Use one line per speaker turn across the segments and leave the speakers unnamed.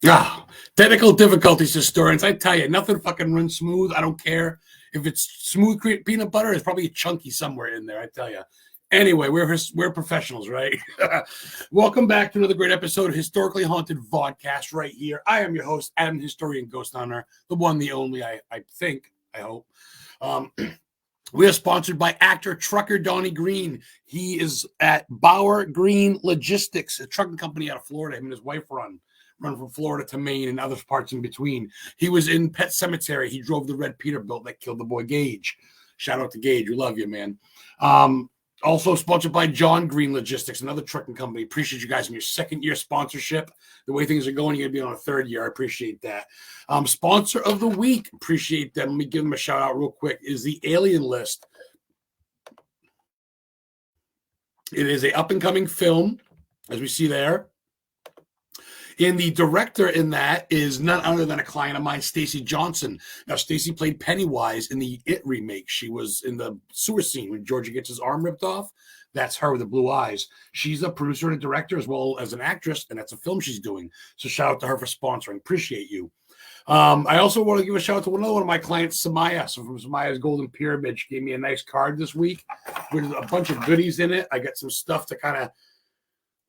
Ah, technical difficulties, historians. I tell you, nothing fucking runs smooth. I don't care if it's smooth peanut butter. It's probably chunky somewhere in there. I tell you. Anyway, we're professionals, right? Welcome back to another great episode of Historically Haunted Vodcast right here. I am your host, Adam Historian Ghost Hunter, the one, the only. I think. I hope. Um, we are sponsored by actor trucker Donnie Green. He is at Bauer Green Logistics, a trucking company out of Florida. Him and his wife run from Florida to Maine and other parts in between. He was in Pet Cemetery. He drove the red Peterbilt that killed the boy Gage. Shout out to Gage. We love you, man. Also sponsored by John Green Logistics, another trucking company. Appreciate you guys in your second year sponsorship. The way things are going, you're going to be on a third year. I appreciate that. Sponsor of the week. Appreciate them. Let me give them a shout out real quick. Is the Alien List. It is a up and coming film, as we see there. And the director in that is none other than a client of mine, Stacy Johnson. Now, Stacy played Pennywise in the It remake. She was in the sewer scene when Georgie gets his arm ripped off. That's her with the blue eyes. She's a producer and a director as well as an actress, and that's a film she's doing. So shout out to her for sponsoring. Appreciate you. I also want to give a shout out to another one of my clients, Samaya. So from Samaya's Golden Pyramid, she gave me a nice card this week with a bunch of goodies in it. I got some stuff to kind of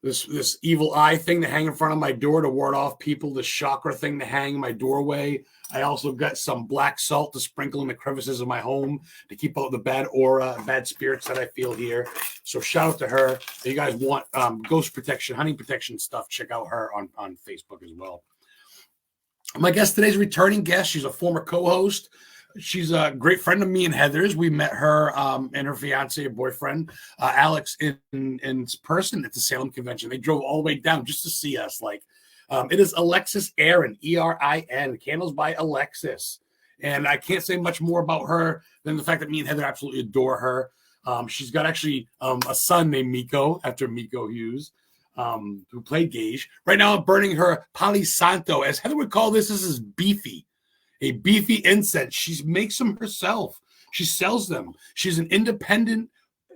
this evil eye thing to hang in front of my door to ward off people, this chakra thing to hang in my doorway. I also got some black salt to sprinkle in the crevices of my home to keep out the bad aura, bad spirits that I feel here. So shout out to her. If you guys want ghost protection, hunting protection stuff, check out her on Facebook as well. My guest today's returning guest. She's a former co-host. She's a great friend of me and Heather's. We met her and her fiance or boyfriend, Alex, in person at the Salem convention. They drove all the way down just to see us. It is Alexis Erin, Erin, Candles by Alexis. And I can't say much more about her than the fact that me and Heather absolutely adore her. She's got actually a son named Miko, after Miko Hughes, who played Gage. Right now I'm burning her Palo Santo. As Heather would call this is beefy. A beefy incense. She makes them herself. She sells them. She's an independent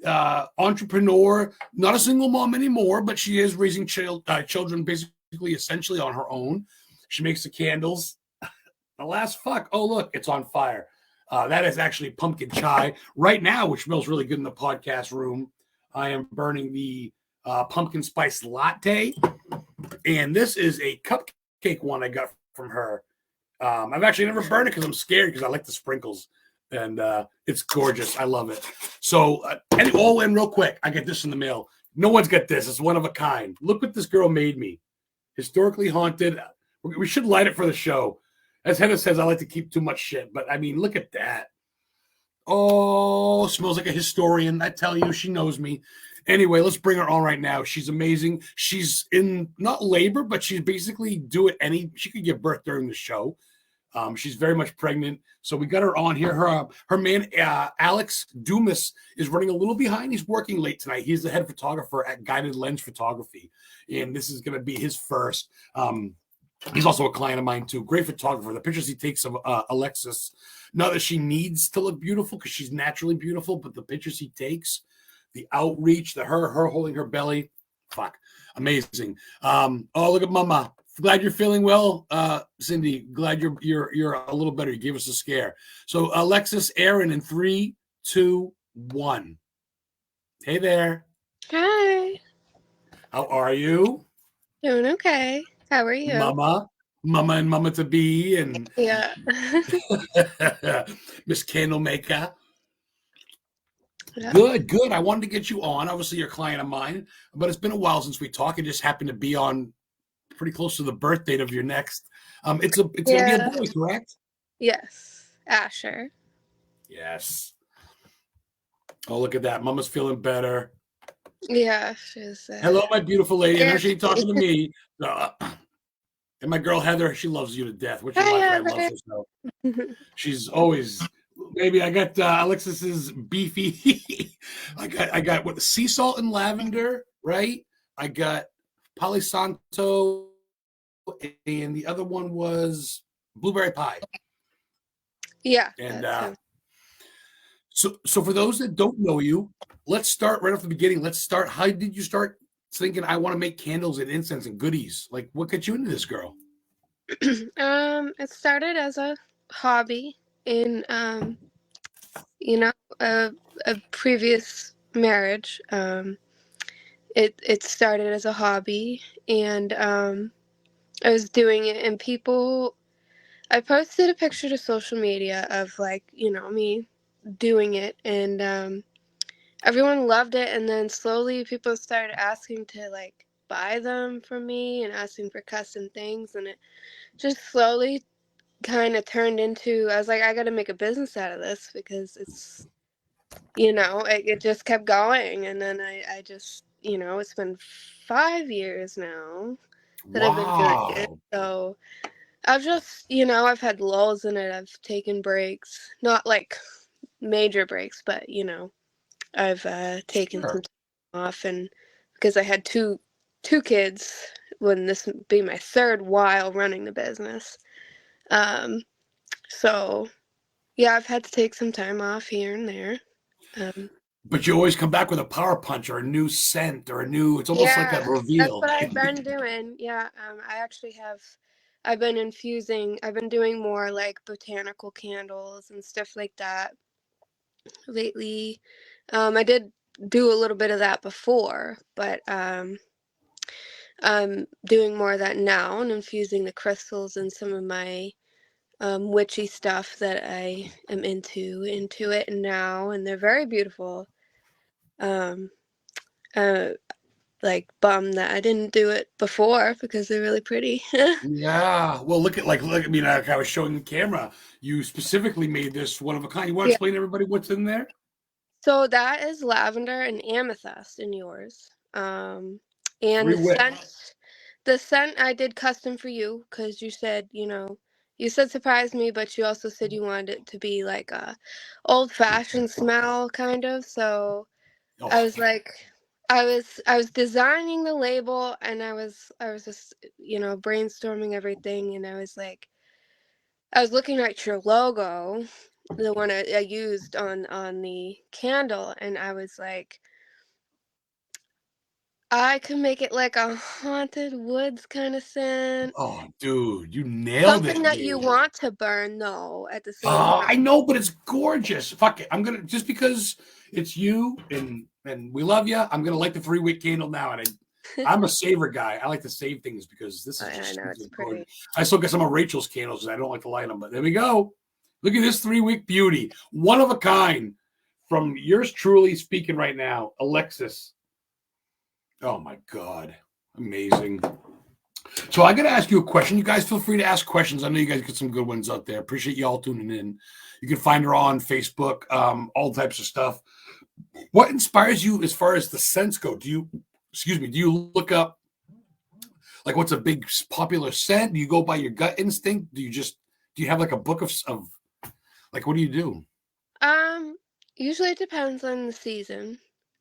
entrepreneur, not a single mom anymore, but she is raising children basically essentially on her own. She makes the candles. The last fuck. Oh, look, it's on fire. That is actually pumpkin chai. Right now, which smells really good in the podcast room, I am burning the pumpkin spice latte. And this is a cupcake one I got from her. I've actually never burned it because I'm scared because I like the sprinkles, and it's gorgeous. I love it. So, all in real quick, I get this in the mail. No one's got this. It's one of a kind. Look what this girl made me. Historically Haunted. We should light it for the show. As Heather says, I like to keep too much shit, but I mean, look at that. Oh, smells like a historian. I tell you, she knows me. Anyway, let's bring her on right now. She's amazing. She's in not labor, but she's basically she could give birth during the show. She's very much pregnant. So we got her on here. Her man, Alex Dumas, is running a little behind. He's working late tonight. He's the head photographer at Guided Lens Photography. And this is going to be his first. He's also a client of mine, too. Great photographer. The pictures he takes of Alexis, not that she needs to look beautiful because she's naturally beautiful, but the pictures he takes, the outreach, her holding her belly, fuck, amazing. Oh, look at Mama. Glad you're feeling well, Cindy. Glad you're a little better. You gave us a scare. So Alexis, Erin, in 3, 2, 1. Hey there.
Hi.
How are you?
Doing okay. How are you?
Mama and Mama to be, and
Yeah.
Miss Candlemaker.
Yeah.
Good. I wanted to get you on. Obviously, you're a client of mine, but it's been a while since we talked. It just happened to be on pretty close to the birth date of your next. It's gonna be a boy, correct?
Yes. Asher.
Yes. Oh, look at that. Mama's feeling better.
Yeah, she's.
Hello, my beautiful lady. I know she ain't talking to me. And my girl Heather, she loves you to death, which is why I love herself. She's always. Maybe I got Alexis's beefy. I got what, sea salt and lavender, right? I got Palo Santo, and the other one was blueberry pie.
Yeah.
And so for those that don't know you, let's start right off the beginning. How did you start thinking I want to make candles and incense and goodies? Like, what got you into this, girl?
It started as a hobby in you know, a previous marriage. It started as a hobby, and I was doing it, and people. I posted a picture to social media of like me doing it, and everyone loved it. And then slowly, people started asking to like buy them from me and asking for custom things, and it just slowly kind of turned into. I was like, I got to make a business out of this because it's it just kept going. And then I just, it's been 5 years now that I've been doing it.
Wow.
So I've just, I've had lulls in it. I've taken breaks, not like major breaks, but, I've taken some
Sure.
time off, and because I had two kids when this would be my third while running the business. Um, so yeah, I've had to take some time off here and there. Um,
But you always come back with a power punch or a new scent or a new, it's almost like a
Yeah, that's
reveal.
what I've been doing. Yeah, I actually have. I've been infusing. I've been doing more like botanical candles and stuff like that lately. I did do a little bit of that before, but I'm doing more of that now and infusing the crystals and some of my witchy stuff that I am into it now, and they're very beautiful. Um, uh, like bummed that I didn't do it before because they're really pretty.
Yeah. Well, look, I mean, like I was showing the camera, you specifically made this one of a kind. You want to
Yeah.
explain to everybody what's in there?
So that is lavender and amethyst in yours. And
Three wick.
the scent I did custom for you because you said surprise me, but you also said you wanted it to be like a old fashioned smell kind of. So I
Oh,
was like, I was designing the label, and I was just brainstorming everything, and I was like, I was looking at your logo, the one I used on the candle, and I was like, I could make it like a haunted woods kind of scent.
oh, dude, you nailed
Something
it,
that you
dude.
want to burn though at the same
Oh,
time.
I know, but it's gorgeous. Fuck it. I'm gonna just because it's you and we love you. I'm gonna light the 3 wick candle now, and I'm a saver guy. I like to save things because this
Oh,
is
yeah, I
just
know it's
gorgeous.
pretty.
I still got some of Rachel's candles, and I don't like to light them, but there we go. Look at this 3 wick beauty, one of a kind, from yours truly speaking right now, Alexis. Oh my god, amazing. So I got to ask you a question. You guys feel free to ask questions. I know you guys get some good ones out there. Appreciate you all tuning in. You can find her on Facebook, all types of stuff. What inspires you as far as the scents go? Excuse me, do you look up like what's a big popular scent? Do you go by your gut instinct? Do you have like a book of like, what do you do?
Um, Usually it depends on the season.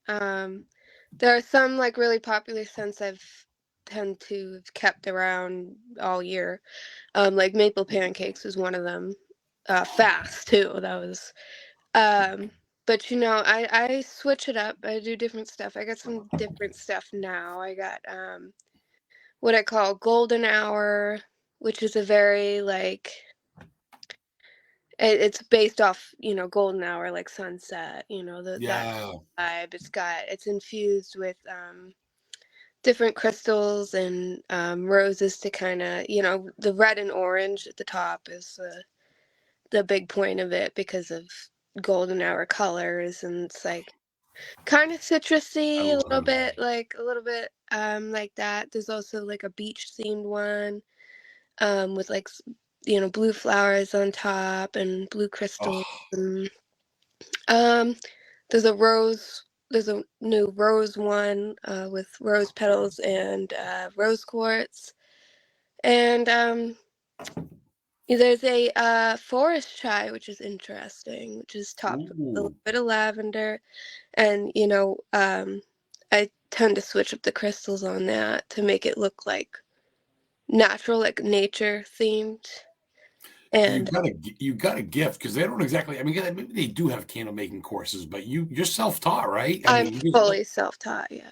Um, there are some like really popular scents I've tend to have kept around all year. Like maple pancakes was one of them. Fast too. That was. Um, but I switch it up. I do different stuff. I got some different stuff now. I got what I call golden hour, which is a very like it's based off golden hour like sunset. That
Yeah.
vibe. It's infused with different crystals and roses to kind of the red and orange at the top is the big point of it because of golden hour colors, and it's like kind of
I
citrusy,
love it.
a little bit like that. There's also like a beach themed one with like blue flowers on top and blue crystals.
Oh,
And, um, there's a new rose one with rose petals and rose quartz. And there's a forest chai, which is interesting, which is topped with a little
ooh.
bit of lavender. And, I tend to switch up the crystals on that to make it look like natural, like nature themed.
You
And
got a you got a gift because they don't exactly. I mean, maybe they do have candle making courses, but you're self taught, right? I
I'm
mean, you just
fully self-taught, yeah.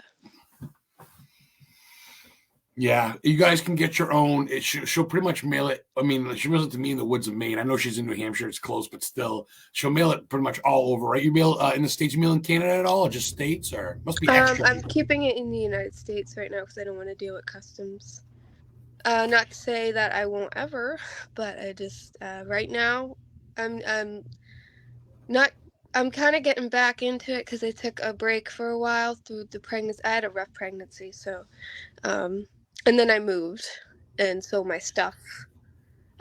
Yeah, you guys can get your own. She'll pretty much mail it. I mean, she mails it to me in the woods of Maine. I know she's in New Hampshire; it's close, but still, she'll mail it pretty much all over. Right? You mail in the states. You mail in Canada at all, or just states, or must be extra.
I'm keeping it in the United States right now because I don't want to deal with customs. Not to say that I won't ever, but I just right now I'm not. I'm kind of getting back into it because I took a break for a while through the pregnancy. I had a rough pregnancy, so um, and then I moved, and so my stuff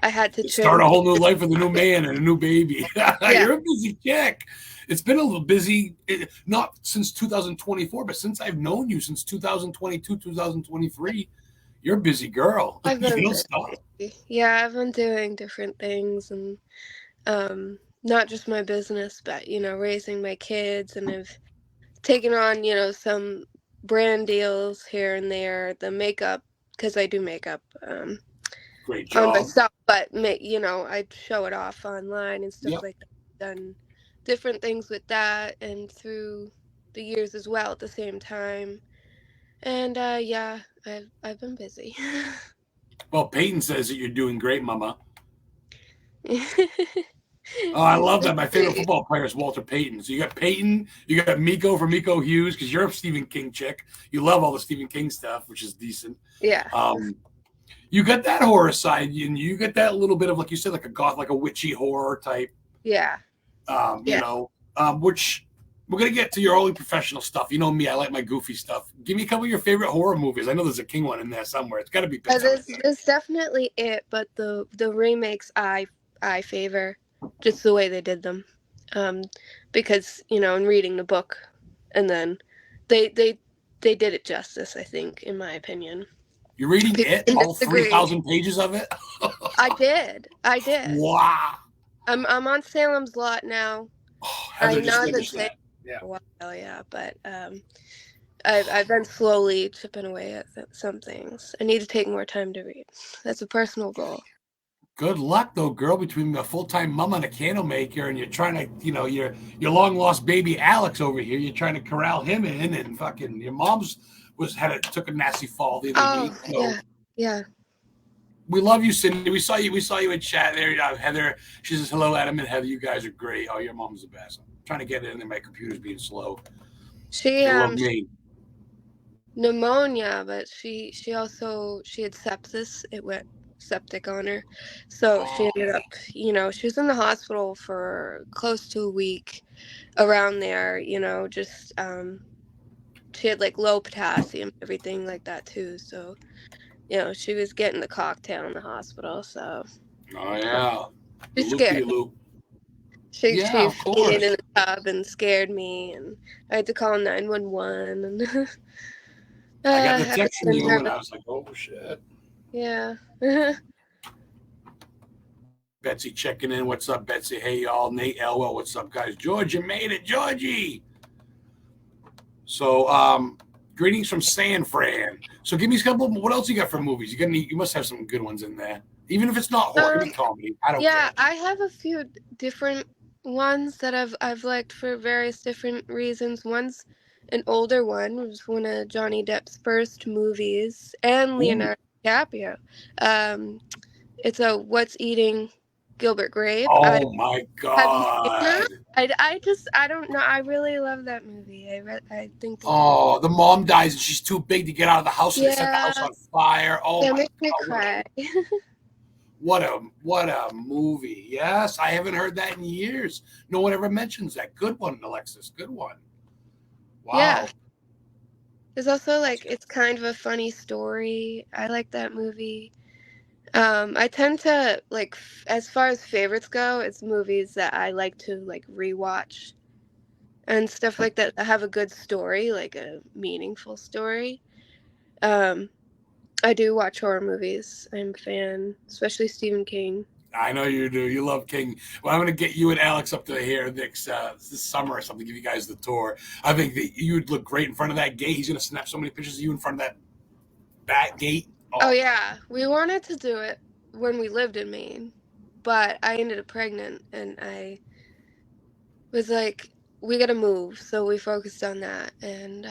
I had to
Start
trim.
a whole new life with a new man and a new baby.
Yeah,
You're a busy chick. It's been a little busy, not since 2024, but since I've known you since 2022, 2023. You're a busy girl.
I've
You
been
don't stop.
busy. Yeah, I've been doing different things and not just my business, but raising my kids, and I've taken on some brand deals here and there. The makeup, because I do makeup
Great
on
job.
myself, but I show it off online and stuff
Yep.
like that. Done different things with that, and through the years as well at the same time. And yeah, I've been busy.
Well, Peyton says that you're doing great, Mama. Oh, I love that. My favorite football player is Walter Payton. So you got Peyton, you got Miko for Miko Hughes because you're a Stephen King chick. You love all the Stephen King stuff, which is decent.
Yeah,
Um, you got that horror side, and you get that little bit of, like you said, like a goth, like a witchy horror type.
yeah,
You
yeah.
know, which we're gonna get to your only professional stuff. You know me, I like my goofy stuff. Give me a couple of your favorite horror movies. I know there's a King one in there somewhere. It's got to be Pet Sematary.
There's definitely it, but the remakes I favor, just the way they did them, um, because in reading the book, and then they they they did it justice. I think, in my opinion.
You're reading
People
it,
can
all
disagree.
3,000 pages of it.
I did.
Wow.
I'm on Salem's Lot now.
Oh,
I
Heather
know
just
I've been
finished
saying
that. Yeah.
for a while, yeah, but I've been slowly chipping away at some things. I need to take more time to read. That's a personal goal.
Good luck though, girl, between a full-time mom and a candle maker, and you're trying to, your long lost baby Alex over here. You're trying to corral him in, and fucking your mom's took a nasty fall the other week.
Oh
So
yeah, yeah.
we love you, Cindy. We saw you. We saw you in chat there. Heather. She says hello, Adam and Heather. You guys are great. Oh, your mom's the best. I'm trying to get it in there. My computer's being slow.
She
You love me.
pneumonia, but she had sepsis. It went septic on her, so she
Oh,
ended up, she was in the hospital for close to a week, around there. Just she had like low potassium, everything like that too. So she was getting the cocktail in the hospital. So
oh yeah. The
she
loop de
scared me.
loop.
She
Yeah, of
fainted in
course.
the tub and scared me, and I had to call 911, and
I got the
I was
text from
so
you, and
nervous.
I was like, oh shit.
Yeah.
Betsy checking in. What's up, Betsy? Hey, y'all. Nate Elwell. What's up, guys? Georgia made it. Georgie. So, greetings from San Fran. So, give me a couple. What else you got for movies? You must have some good ones in there. Even if it's not horror, it can be
Um,
comedy. I don't
yeah,
care.
I have a few different ones that I've liked for various different reasons. One's an older one, it was one of Johnny Depp's first movies, and
Ooh.
Leonardo DiCaprio. It's a What's Eating Gilbert Grape.
Oh my
Have you seen that?
God.
I don't know. I really love that movie. I think they did.
Oh, the mom dies and she's too big to get out of the house, so they set the house
Yeah,
on fire. Oh
that
my
makes me
God.
cry.
What a movie. Yes, I haven't heard that in years. No one ever mentions that. Good one, Alexis. Good one.
Yeah.
Wow.
There's also like it's kind of a funny story. I like that movie. I tend to like as far as favorites go, it's movies that I like to like rewatch and stuff like that have a good story, like a meaningful story. Um, I do watch horror movies. I'm a fan, especially Stephen King.
I know you do. You love King. Well, I'm going to get you and Alex up to here next this summer or something. Give you guys the tour. I think that you would look great in front of that gate. He's going to snap so many pictures of you in front of that bat gate.
Oh
Oh my!
yeah, we wanted to do it when we lived in Maine, but I ended up pregnant and I was like, we gotta move, so we focused on that, and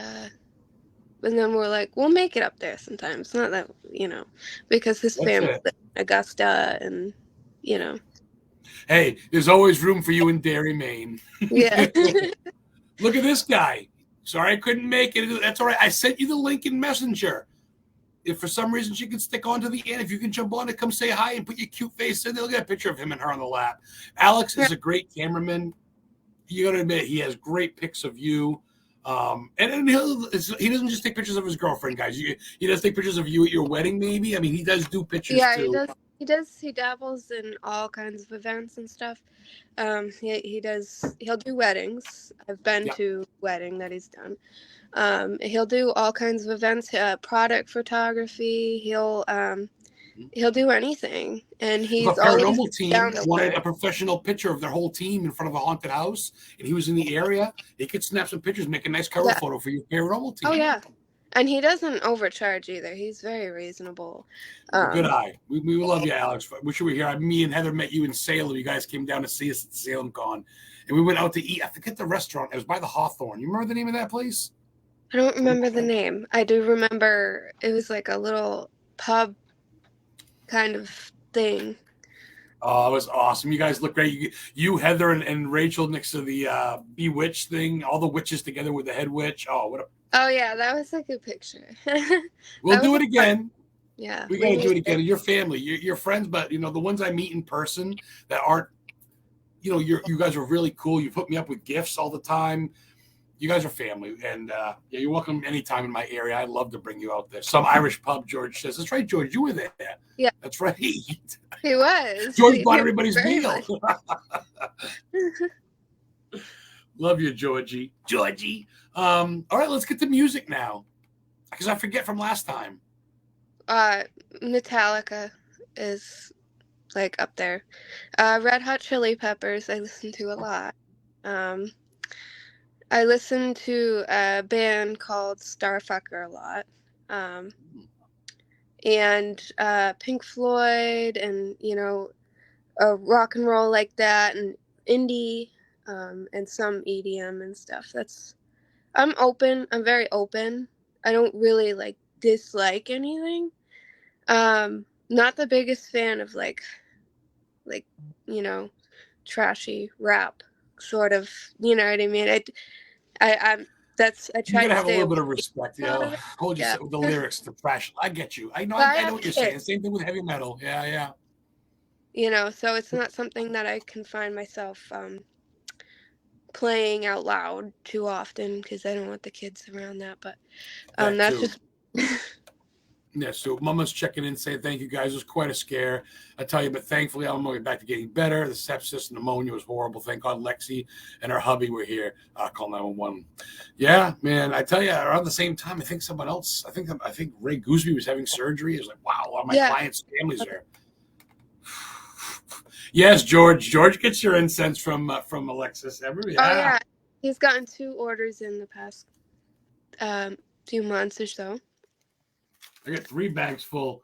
And then we're like, we'll make it up there sometimes. Not that, because his
That's
family
it.
lives in Augusta and, you know,
Hey, there's always room for you in Derry, Maine.
yeah.
Look at this guy. Sorry I couldn't make it. That's all right. I sent you the link in Messenger. If for some reason she can stick on to the end, if you can jump on it, come say hi and put your cute face in there. Look at a picture of him and her on the lap. Alex is a great cameraman. You got to admit, he has great pics of you. And he doesn't just take pictures of his girlfriend, guys. He does take pictures of you at your wedding, maybe. I mean, he does do pictures
Yeah, he
too.
does. He dabbles in all kinds of events and stuff. He does. He'll do weddings. I've been
Yeah.
to wedding that he's done. He'll do all kinds of events. Product photography. He'll do anything, and
If a
he's always
paranormal
down
team
to
wanted
learn.
a professional picture of their whole team in front of a haunted house and he was in the area, they could snap some pictures, make a nice cover
Yeah.
photo for your paranormal
Oh
team.
yeah. And he doesn't overcharge either. He's very reasonable.
Good
Um,
eye. We love you, Alex. Wish you were here. Me and Heather met you in Salem. You guys came down to see us at Salem Con. And we went out to eat. I forget the restaurant. It was by the Hawthorne. You remember the name of that place?
I don't remember the name. I do remember it was like a little pub kind of thing.
Oh, it was awesome. You guys look great. You Heather, and Rachel next to the Bewitched thing, all the witches together with the head witch. Oh, what a.
Oh yeah, that was a good picture.
We'll
That was
do
a
it
fun.
again.
Yeah,
We got
we
to do
need
it
to.
again. Your family, your friends, but the ones I meet in person that aren't, you guys are really cool. You put me up with gifts all the time. You guys are family, and yeah, you're welcome anytime in my area. I'd love to bring you out there. Some Irish pub, George says. That's right, George. You were there.
Yeah,
That's right.
he was.
George
He
bought
was
everybody's
very
meal.
much.
Love you, Georgie. Georgie. All right, let's get to music now, because I forget from last time.
Metallica is like up there. Red Hot Chili Peppers I listen to a lot. Um, I listen to a band called Starfucker a lot. Um, and Pink Floyd and rock and roll like that and indie and some EDM and stuff. I'm open. I'm very open. I don't really like dislike anything. Not the biggest fan of like you know trashy rap sort of. You know what I mean? I'm that's I
You
try
gotta
to
have a
stay
little
away
bit of
from
respect,
a lot of it.
Hold
Yeah.
yourself with the lyrics, the trash. I get you. I know.
But I
I know
have
what you're saying.
kids,
Same thing with heavy metal. Yeah, yeah.
so it's not something that I can find myself playing out loud too often because I don't want the kids around that. But
That
that's
too.
just
Yeah, so Mama's checking in, saying thank you guys. It was quite a scare, I tell you, but thankfully I'm going back to getting better. The sepsis and pneumonia was horrible. Thank God Lexi and her hubby were here. Call 911. Yeah, man, I tell you, around the same time, I think someone else. I think Ray Gooseby was having surgery. It was like, wow, a lot of my
yeah.
clients' families are. Yes, George. George gets your incense from Alexis.
Oh
Yeah.
yeah, he's gotten 2 orders in the past few months or so.
I got 3 bags full,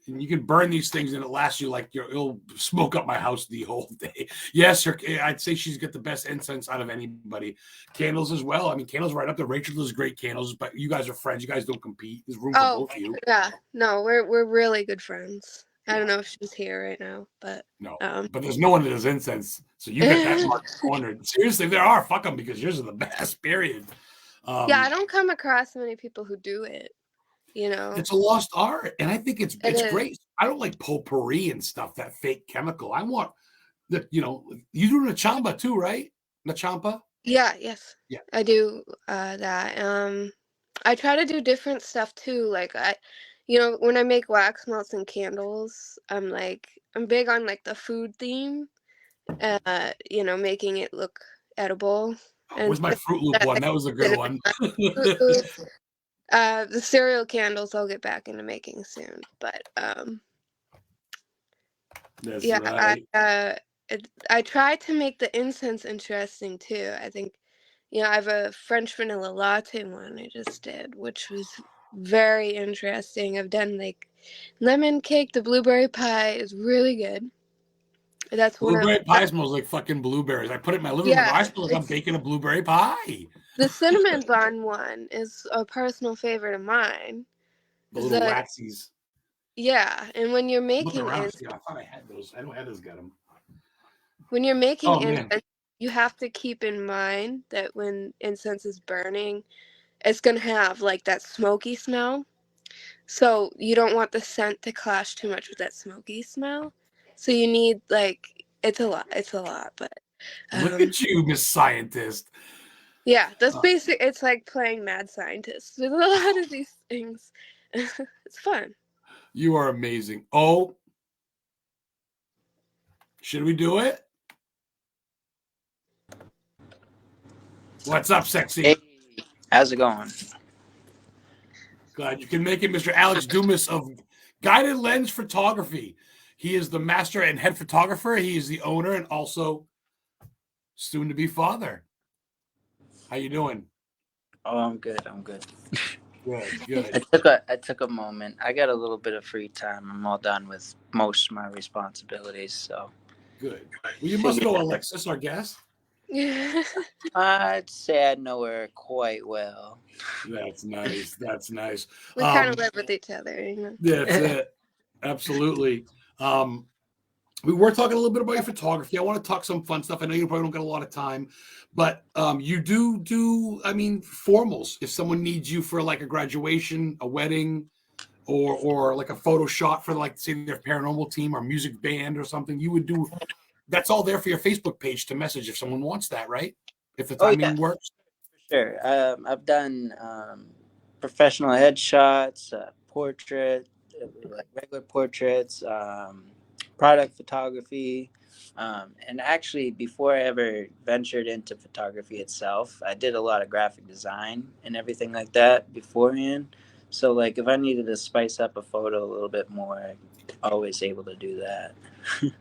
and you can burn these things, and it lasts you like it'll smoke up my house the whole day. Yes, I'd say she's got the best incense out of anybody. Candles as well. I mean, candles right up there. Rachel does great candles, but you guys are friends. You guys don't compete. There's room for
Oh
both of you.
yeah, no, we're really good friends. I
Yeah,
don't know if she's here right now, but
no,
um.
but there's no one that does incense, so you got that market cornered. Seriously, there are. Fuck them because yours are the best. Period.
Yeah, I
Um,
don't come across many people who do it. You know,
it's a lost art, and I think it's
it
it's
is.
great. I don't like potpourri and stuff, that fake chemical. I want you do Nachamba too, right? Nachampa?
Yeah, yes,
Yeah.
I do that. I try to do different stuff too. Like when I make wax melts and candles, I'm big on like the food theme. Making it look edible and
Where's my Fruit Loop
that,
one?
like
That was a good
cinnamon
one.
Fruit Loops. The cereal candles I'll get back into making soon. But
That's
yeah,
right.
I try to make the incense interesting too. I think I have a French vanilla latte one I just did, which was very interesting. I've done like lemon cake, the blueberry pie is really good. That's one of
Blueberry pie smells like fucking blueberries. I put it in my living room and go,
yeah.
I smell like I'm baking a blueberry pie.
The cinnamon bun one is a personal favorite of mine.
The
Is
little
that
waxies.
yeah? And when you're
I'm looking
making
around.
incense,
Yeah, I thought I had those. I know Heather's got them.
when you're making
Oh man,
incense, you have to keep in mind that when incense is burning, it's gonna have like that smoky smell. So you don't want the scent to clash too much with that smoky smell. So you need like it's a lot, but
look
um
at you, Miss Scientist.
yeah, that's
Uh,
basic. It's like playing mad scientist with a lot of these things. It's fun.
you are amazing. Oh, should we do it? What's up,
Hey,
sexy?
how's it going?
Glad you can make it, Mr. Alex Dumas of Guided Lens Photography. He is the master and head photographer. He is the owner and also soon to be father. How you doing?
Oh, I'm good. I'm good.
Good,
I
good,
took a moment. I got a little bit of free time. I'm all done with most of my responsibilities, so
good. Well, you must
figured
know Alexis, our guest.
I'd say I know her quite well.
That's nice. That's nice.
We kind of live with each other, you know.
That's it. Absolutely. Um, we were talking a little bit about your photography. I want to talk some fun stuff. I know you probably don't get a lot of time, but you do. I mean, formals. If someone needs you for like a graduation, a wedding, or like a photo shot for like say their paranormal team or music band or something, you would do. That's all there for your Facebook page to message if someone wants that, right? If the
Oh yeah,
timing works.
sure. I've done professional headshots, portrait, like regular portraits, product photography, and actually, before I ever ventured into photography itself, I did a lot of graphic design and everything like that beforehand. So, like, if I needed to spice up a photo a little bit more, I'm always able to do that.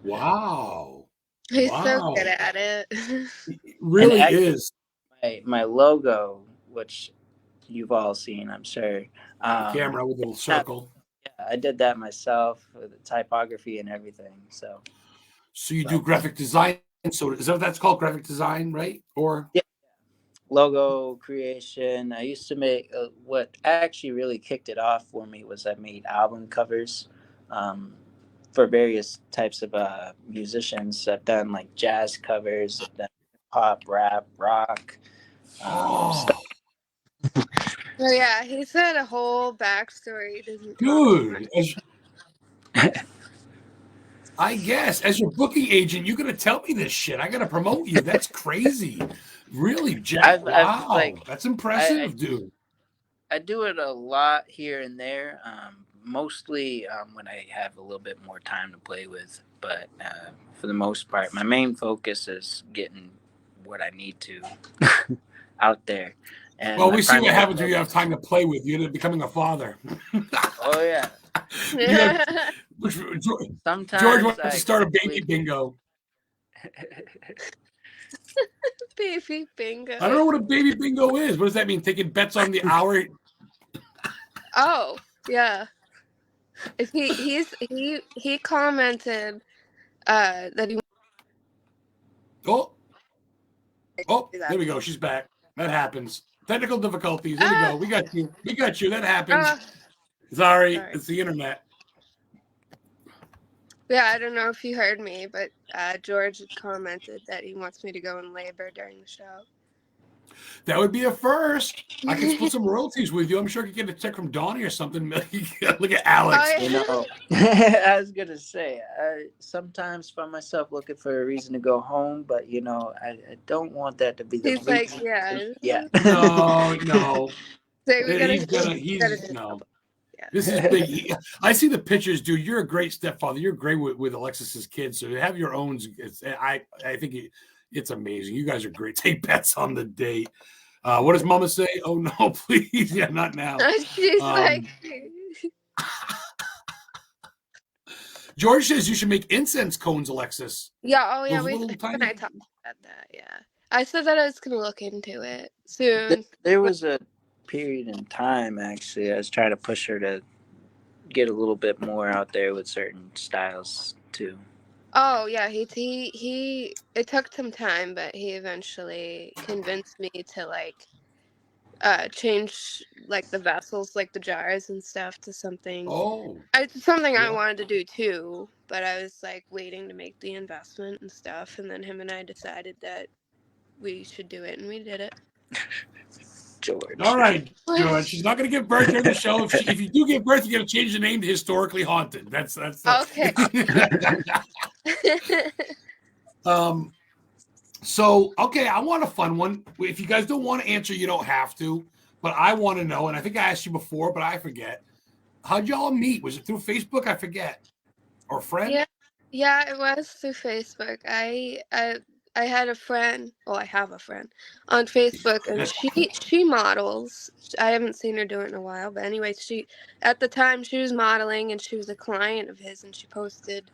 Wow.
He's so good
Wow.
at it.
It
And
really
actually,
is.
my logo, which you've all seen, I'm sure.
The
Um,
camera with the little
yeah,
circle.
I did that myself with the typography and everything. So,
So you do
but
graphic design. So is that what that's called, graphic design, right? Or
yeah, logo creation. I used to make what actually really kicked it off for me was I made album covers um, for various types of musicians. I've done like jazz covers, I've done pop, rap, rock stuff.
oh,
Oh yeah, he said a whole backstory. He doesn't talk too much.
dude, I guess as your booking agent, you got to tell me this shit. I got to promote you. That's crazy. Really, Jack?
I've
Wow,
like
that's
I
impressive, dude.
I do it a lot here and there, mostly when I have a little bit more time to play with. But for the most part, my main focus is getting what I need to out there. And
Well,
my
we see what
primary
happens when you have
focus.
time to play with. You end up becoming a father.
Oh yeah.
You know, which, George
Sometimes
wants to
I
start a baby
quickly.
bingo.
Baby
I don't
bingo.
know what a baby bingo is. What does that mean? Taking bets on the hour?
Oh yeah. If he commented that he wanted
Oh, oh,
to do that.
there we go. She's back. That happens. Technical difficulties. There we
Ah,
go. We got you. We got you. That happens.
ah,
Sorry,
sorry.
it's the internet.
Yeah, I don't know if you heard me, but George commented that he wants me to go in labor during the show.
That would be a first. I could split some royalties with you. I'm sure I could get a check from Donnie or something. Look at Alex.
You
Oh
know, I was gonna say, I sometimes find myself looking for a reason to go home, but I don't want that to be
yeah.
the
He's like,
reason.
yeah.
Yeah.
No, no.
Say we gotta
He's
gotta do
no.
something. Yeah.
This is big. I see the pictures, dude. You're a great stepfather. You're great with Alexis's kids. So to have your own, I think it's amazing. You guys are great. Take bets on the date. What does Mama say? Oh no, please, yeah, not now.
She's like,
Um, George says you should make incense cones, Alexis.
yeah, oh yeah,
Those
we
little
him and I
tiny.
talked about that. Yeah, I said that I was gonna look into it
There
soon.
there was a period in time, actually, I was trying to push her to get a little bit more out there with certain styles too.
Oh yeah, he it took some time, but he eventually convinced me to like change like the vessels, like the jars and stuff to something.
Oh,
It's something I
yeah.
wanted to do too, but I was like waiting to make the investment and stuff, and then him and I decided that we should do it, and we did it.
All
George.
right, George. She's not going to give birth during the show. If you do give birth, you got to change the name to Historically Haunted. That's
Okay.
um. So okay, I want a fun one. If you guys don't want to answer, you don't have to. But I want to know, and I think I asked you before, but I forget. How'd y'all meet? Was it through Facebook? I forget. Or friend?
Yeah, yeah, it was through Facebook. I had a friend. Oh, I have a friend on Facebook, and she models. I haven't seen her do it in a while, but anyway, she at the time she was modeling, and she was a client of his, and she posted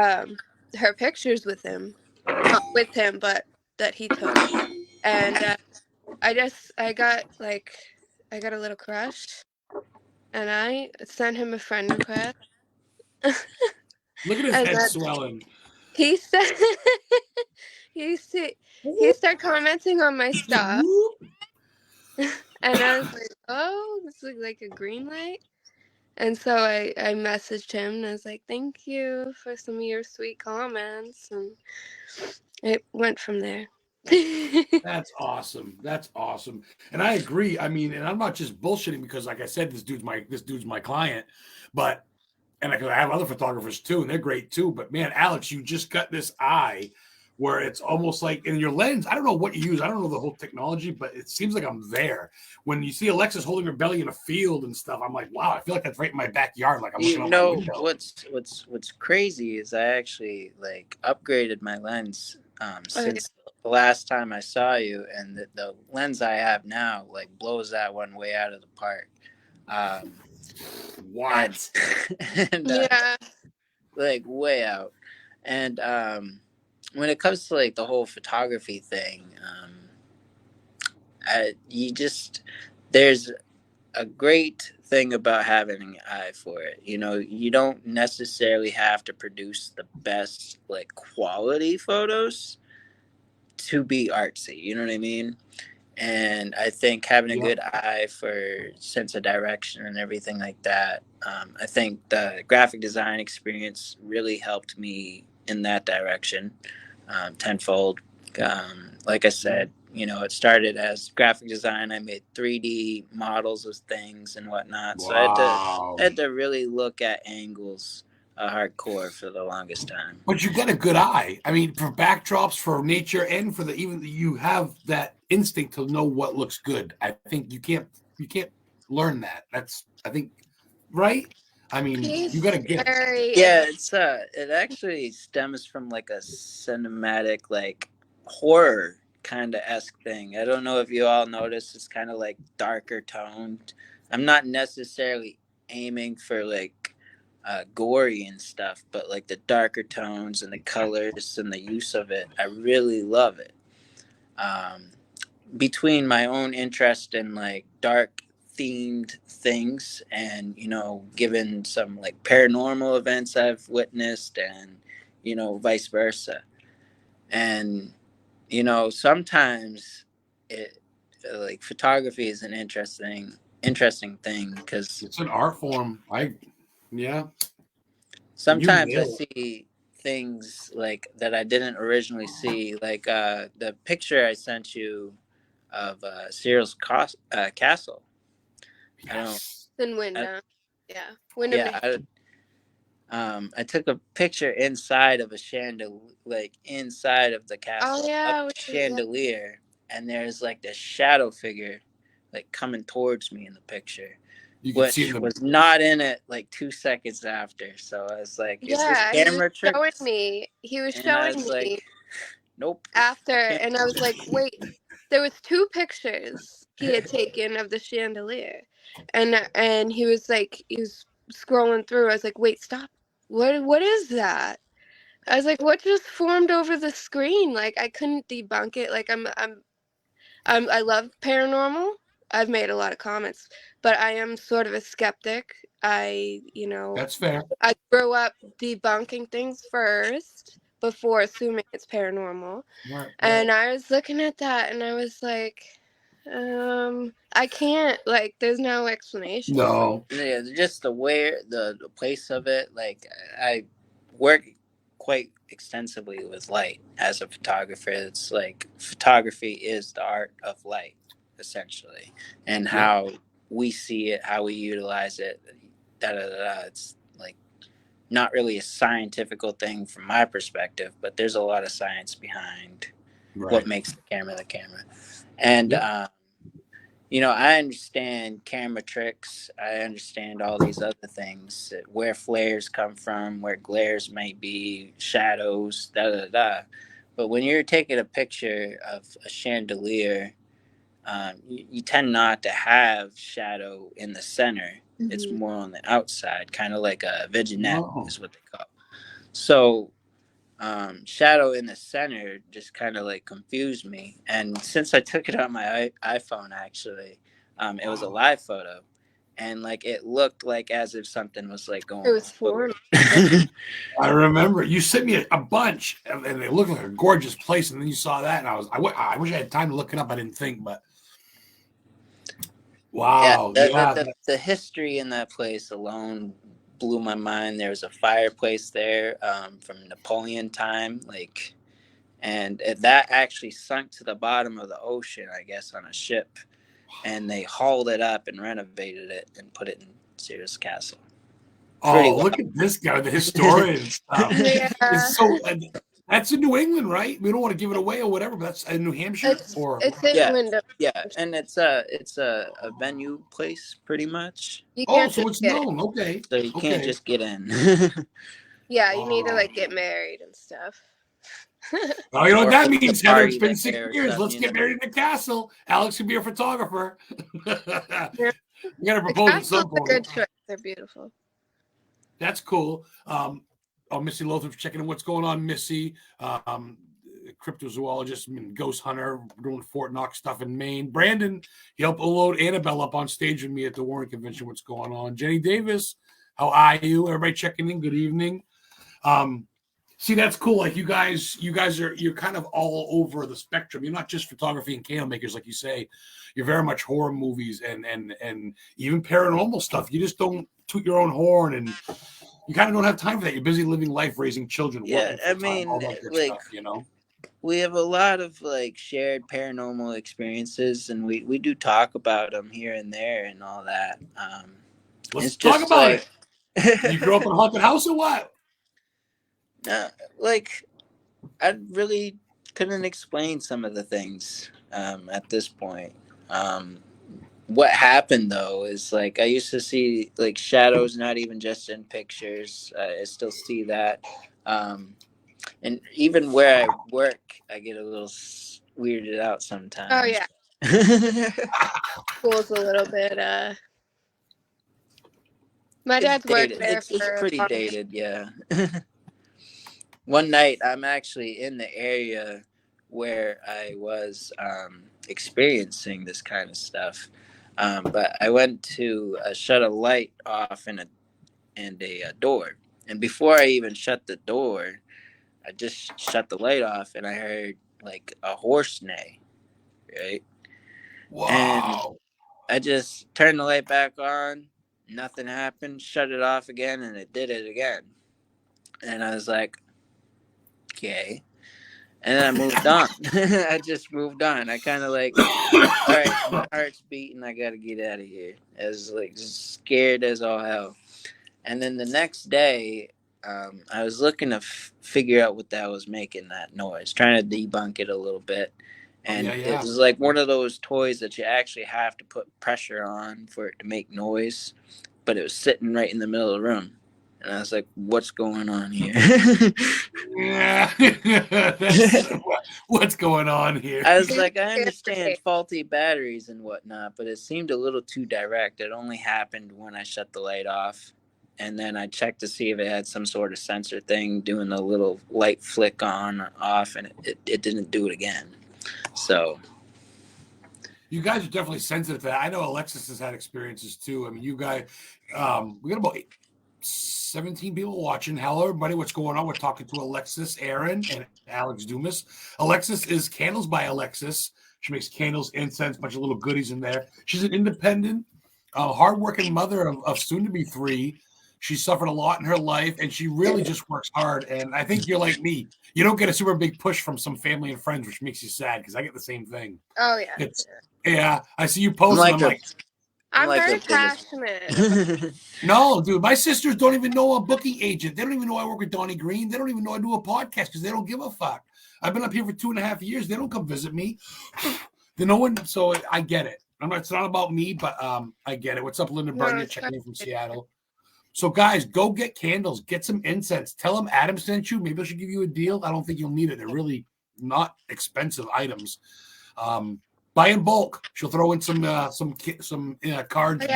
um her pictures with him, not with him, but that he took, and I got a little crush, and I sent him a friend request,
Look at his
and
head
then
swelling.
he said he used to he started commenting on my stuff, and I was like, oh, this is like a green light. And so I messaged him and I was like, thank you for some of your sweet comments, and it went from there.
That's awesome. That's awesome. And I agree. I mean, and I'm not just bullshitting because, like I said, this dude's my client, but and I have other photographers too, and they're great too. But man, Alex, you just got this eye where it's almost like in your lens. I don't know what you use. I don't know the whole technology, but it seems like I'm there. When you see Alexis holding her belly in a field and stuff, I'm like, wow, I feel like that's right in my backyard. Like I'm looking
You
out my
know
window.
what's crazy is I actually like upgraded my lens
Oh, yeah.
since the last time I saw you, and the lens I have now like blows that one way out of the park. Um, and
What?
and
Yeah.
like way out. And when it comes to like the whole photography thing, you just there's a great thing about having an eye for it. You know, you don't necessarily have to produce the best like quality photos to be artsy. You know what I mean? And I think having a
Yeah.
good eye for sense of direction and everything like that, I think the graphic design experience really helped me in that direction tenfold. Like I said, you know, it started as graphic design. I made 3D models of things and whatnot. So
Wow.
I had to really look at angles hardcore for the longest time.
But you got a good eye. I mean, for backdrops, for nature, and for the even you have that instinct to know what looks good. I think you can't learn that. That's I think right. I mean, you got
He's
a gift.
very
Yeah, it actually stems from like a cinematic like horror kind of esque thing. I don't know if you all noticed. It's kind of like darker toned. I'm not necessarily aiming for like gory and stuff, but like the darker tones and the colors and the use of it, I really love it. Um, Between my own interest in like dark themed things and given some like paranormal events I've witnessed and vice versa, and sometimes it like photography is an interesting thing because
It's an art form. Yeah, and you
sometimes I
nail it.
see things like that I didn't originally see, like the picture I sent you of castle. I don't.
Yes.
in
I,
Wyndham. Yeah, Wyndham.
yeah, I took a picture inside of a chandelier, like inside of the
Oh
castle, of
yeah,
the chandelier, and there's like this shadow figure, like coming towards me in the picture,
You could see in
which
the
was not in it like 2 seconds after. So I was like, "Is this
yeah.
camera tricked?"
He was
And I
showing
was
me
like, "Nope,
after,
can't."
and I was like, wait. There was two pictures he had taken of the chandelier, and he was scrolling through. I was like, wait, stop. What is that? I was like, what just formed over the screen? Like I couldn't debunk it. Like I love paranormal, I've made a lot of comments, but I am sort of a skeptic.
That's fair.
I grew up debunking things first before assuming it's paranormal.
Right.
And I was looking at that and I was like, I can't, like, there's no explanation.
No.
Yeah, just the place of it. Like, I work quite extensively with light as a photographer. It's like photography is the art of light, essentially, and how we see it, how we utilize it. Da da da. It's like not really a scientific thing from my perspective, but there's a lot of science behind what makes the camera. And I understand camera tricks. I understand all these other things, where flares come from, where glares might be, shadows, da da da. But when you're taking a picture of a chandelier, you tend not to have shadow in the center. Mm-hmm. It's more on the outside, kind of like a vignette is what they call it. So shadow in the center just kind of like confused me. And since I took it on my iPhone, actually, it was a live photo, and like it looked like as if something was like going.
It was forward.
I remember you sent me a bunch, and they looked like a gorgeous place. And then you saw that, and I wish I had time to look it up. I didn't think, but wow,
the history in that place alone blew my mind. There was a fireplace there from Napoleon time, like, and that actually sunk to the bottom of the ocean, I guess, on a ship, and they hauled it up and renovated it and put it in Sears Castle.
Look at this guy, the historian stuff.
Yeah.
That's in New England, right? We don't want to give it away or whatever, but that's in New Hampshire.
It's in Wyndham.
Yeah, and it's a venue place pretty much.
So it's known. Okay.
So you can't just get in.
Yeah, you need to like get married and stuff.
Oh, you know what that means, Heather? It's been 6 years. Let's get married in the castle. Alex can be a photographer. You got to propose at some point.
Good choice. They're beautiful.
That's cool. Missy Lothrop's checking in. What's going on, Missy? Cryptozoologist and ghost hunter doing Fort Knox stuff in Maine. Brandon, he helped load Annabelle up on stage with me at the Warren Convention. What's going on? Jenny Davis, how are you? Everybody checking in. Good evening. See, that's cool. Like you're kind of all over the spectrum. You're not just photography and candle makers, like you say. You're very much horror movies and even paranormal stuff. You just don't toot your own horn, and you kind of don't have time for that. You're busy living life, raising children.
Yeah, I mean, like stuff, we have a lot of like shared paranormal experiences, and we do talk about them here and there and all that.
Let's talk about it. You grew up in a haunted house or what?
Like, I really couldn't explain some of the things at this point. What happened though is like I used to see like shadows, not even just in pictures. I still see that, and even where I work, I get a little weirded out sometimes.
Oh yeah, school's a little bit. My dad's worked there.
It's pretty dated, yeah. One night, I'm actually in the area where I was experiencing this kind of stuff. But I went to shut a light off and a door. And before I even shut the door, I just shut the light off and I heard like a horse neigh, right?
Wow.
And I just turned the light back on. Nothing happened. Shut it off again and it did it again. And I was like, okay. And then I moved on. I just moved on. I kind of like, all right, my heart's beating. I got to get out of here. I was like scared as all hell. And then the next day, I was looking to figure out what that was making that noise, trying to debunk it a little bit. And it was like one of those toys that you actually have to put pressure on for it to make noise. But it was sitting right in the middle of the room. And I was like, what's going on here?
Yeah. What's going on here?
I was like, I understand faulty batteries and whatnot, but it seemed a little too direct. It only happened when I shut the light off. And then I checked to see if it had some sort of sensor thing doing a little light flick on or off, and it didn't do it again. So
You guys are definitely sensitive to that. I know Alexis has had experiences too. I mean, you guys, we got about 17 people watching. Hello, everybody. What's going on? We're talking to Alexis, Erin, and Alex Dumas. Alexis is Candles by Alexis. She makes candles, incense, bunch of little goodies in there. She's an independent, hardworking mother of soon to be 3. She suffered a lot in her life, and she really just works hard. And I think you're like me. You don't get a super big push from some family and friends, which makes you sad because I get the same thing.
Oh yeah.
Yeah, I see you posting.
I'm very passionate.
No, dude, my sisters don't even know I'm a booking agent. They don't even know I work with Donnie Green. They don't even know I do a podcast because they don't give a fuck. I've been up here for 2.5 years. They don't come visit me. No one. So I get it. It's not about me, but I get it. What's up, Linda Burton? You're checking in from Seattle. So guys, go get candles. Get some incense. Tell them Adam sent you. Maybe I should give you a deal. I don't think you'll need it. They're really not expensive items. Buy in bulk. She'll throw in some cards.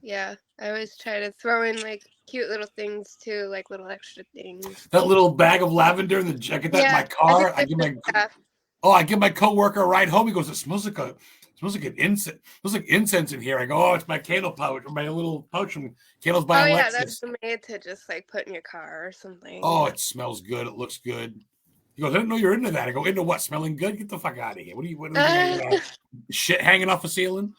Yeah, I always try to throw in like cute little things too, like little extra things.
That little bag of lavender, I get that in my car. I give my coworker a ride home. He goes, it smells like an incense. It smells like incense in here. I go, oh, it's my candle pouch, or my little pouch from Candles by Alexis.
Yeah, that's made to just like put in your car or something.
Oh, it smells good. It looks good. He goes, I didn't know you're into that. I go, into what? Smelling good? Get the fuck out of here. What are you shit hanging off the ceiling?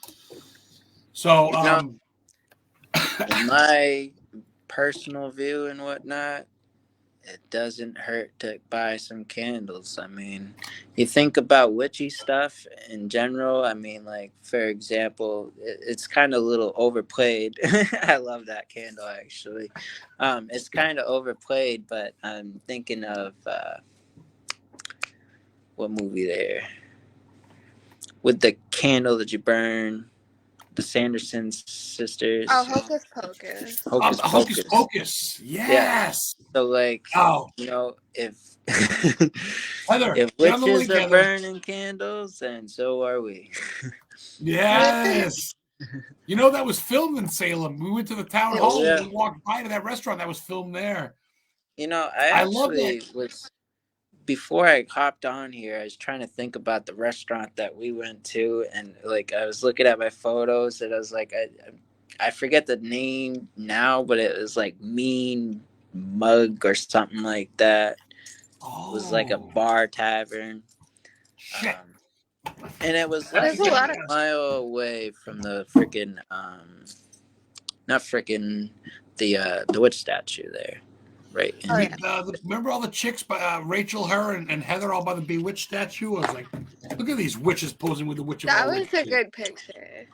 So,
in my personal view and whatnot, it doesn't hurt to buy some candles. I mean, you think about witchy stuff in general. I mean, like, for example, it's kind of a little overplayed. I love that candle, actually. It's kind of overplayed, but I'm thinking of... what movie there? With the candle that you burn, the Sanderson sisters.
Oh, Hocus Pocus.
Hocus Pocus. Yes.
Yeah. So, like, you know, if
Heather,
if witches are burning candles, then so are we.
Yes. You know, that was filmed in Salem. We went to the town hall. We walked by to that restaurant that was filmed there.
You know, I actually was... Before I hopped on here, I was trying to think about the restaurant that we went to, and like I was looking at my photos, and I was like, I forget the name now, but it was like Mean Mug or something like that. It was like a bar tavern, and it was like a mile away from the freaking the witch statue there. Right.
Remember all the chicks by Rachel, her, and Heather all by the Bewitched statue? I was like, look at these witches posing with the witch.
That was a good picture.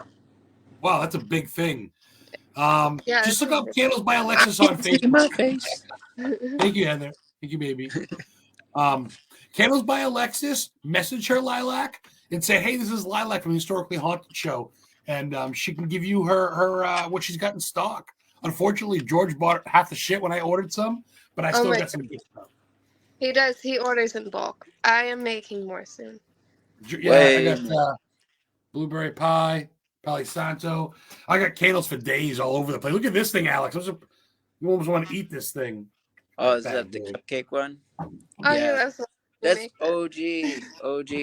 Wow, that's a big thing. Just look up Candles by Alexis on Facebook. My face. Thank you, Heather. Thank you, baby. Candles by Alexis. Message her, Lilac, and say, hey, this is Lilac from the Historically Haunted Show. And she can give you her what she's got in stock. Unfortunately, George bought half the shit when I ordered some, but I still got some good stuff.
He does. He orders in bulk. I am making more soon.
Yeah, I got blueberry pie, Palo Santo. I got candles for days all over the place. Look at this thing, Alex. You almost want to eat this thing.
Oh, is that the cupcake one?
Oh, yeah,
that's OG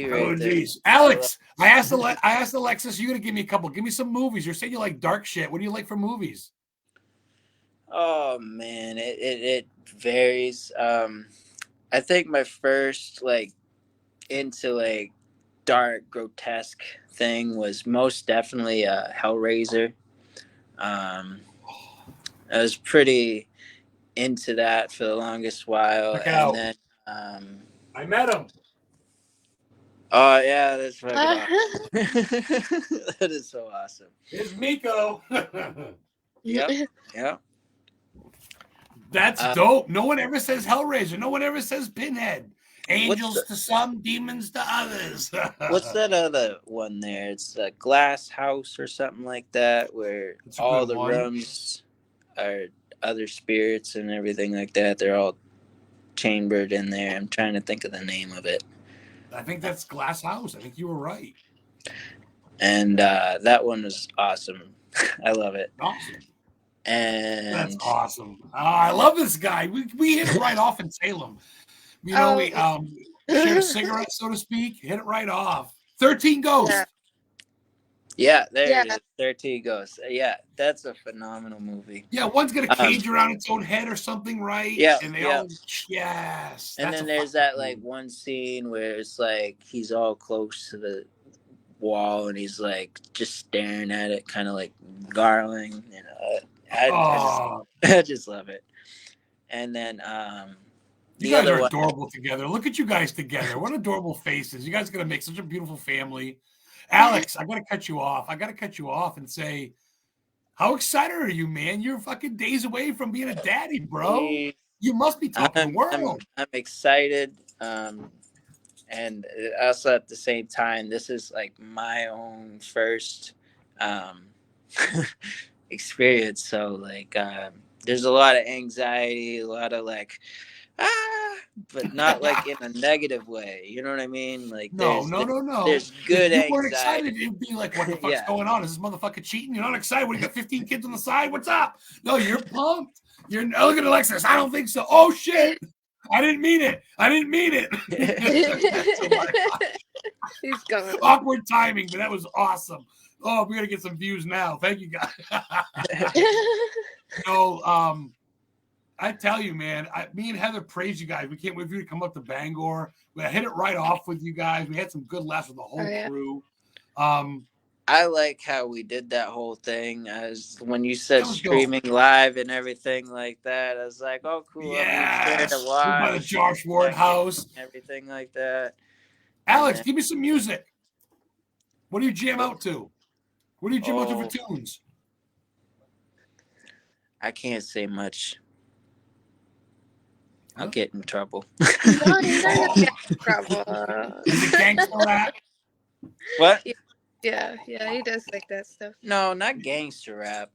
right there.
Alex, I asked Alexis, you're gonna give me a couple. Give me some movies. You're saying you like dark shit. What do you like for movies?
Oh man, it varies. I think my first into dark grotesque thing was most definitely Hellraiser. I was pretty into that for the longest while, and then
I met him.
Oh yeah, that's fucking awesome. That is so awesome.
It's Miko.
Yep.
That's dope. No one ever says Hellraiser. No one ever says Pinhead. Angels to some, demons to others.
What's that other one there? It's a glass house or something like that, where all the rooms are other spirits and everything like that. They're all chambered in there. I'm trying to think of the name of it.
I think that's Glass House. I think you were right.
And that one was awesome. I love it.
Awesome.
And
that's awesome. I love this guy. We hit it right off in Salem. You know, we shared a cigarette, so to speak. Hit it right off. 13 Ghosts.
Yeah, there
Yeah.
it is. 13 Ghosts. Yeah, that's a phenomenal movie.
Yeah, one's got a cage around its own head or something, right?
Yeah,
And they
yeah.
all, yes.
And
That's
then
a
there's
fucking
that
movie.
like one scene where it's like he's all close to the wall and he's like just staring at it, kind of like gargling. You know,
Oh,
I just love it. And then
you
the
guys
other
are
one,
adorable together. Look at you guys together. What adorable faces. You guys are going to make such a beautiful family. Alex, I got to cut you off. I got to cut you off and say, how excited are you, man? You're fucking days away from being a daddy, bro. You must be top of the world.
I'm excited. And also at the same time, this is like my own first experience. So like, there's a lot of anxiety, a lot of like, but not like in a negative way. You know what I mean? Like
No.
there's
If
good
you weren't
anxiety.
excited, it'd be like, what the fuck's
Yeah.
going on? Is this motherfucker cheating? You're not excited when you got 15 kids on the side? What's up? No, you're pumped. You're look at Alexis. I don't think so. Oh shit. I didn't mean it.
He's going.
Awkward timing, but that was awesome. Oh, we're gonna get some views now. Thank you, guys. I tell you, man, me and Heather praise you guys. We can't wait for you to come up to Bangor. We hit it right off with you guys. We had some good laughs with the whole crew.
I like how we did that whole thing. As when you said streaming live and everything like that, I was like, "Oh, cool!
Yeah,
to watch
by the Josh Ward house,
everything like that."
Alex, give me some music. What do you jam out to? What do you jam out to for tunes?
I can't say much. I'll get in trouble.
No, you don't get in trouble.
Is it gangster rap?
What?
Yeah, he does like that stuff.
No, not gangster rap.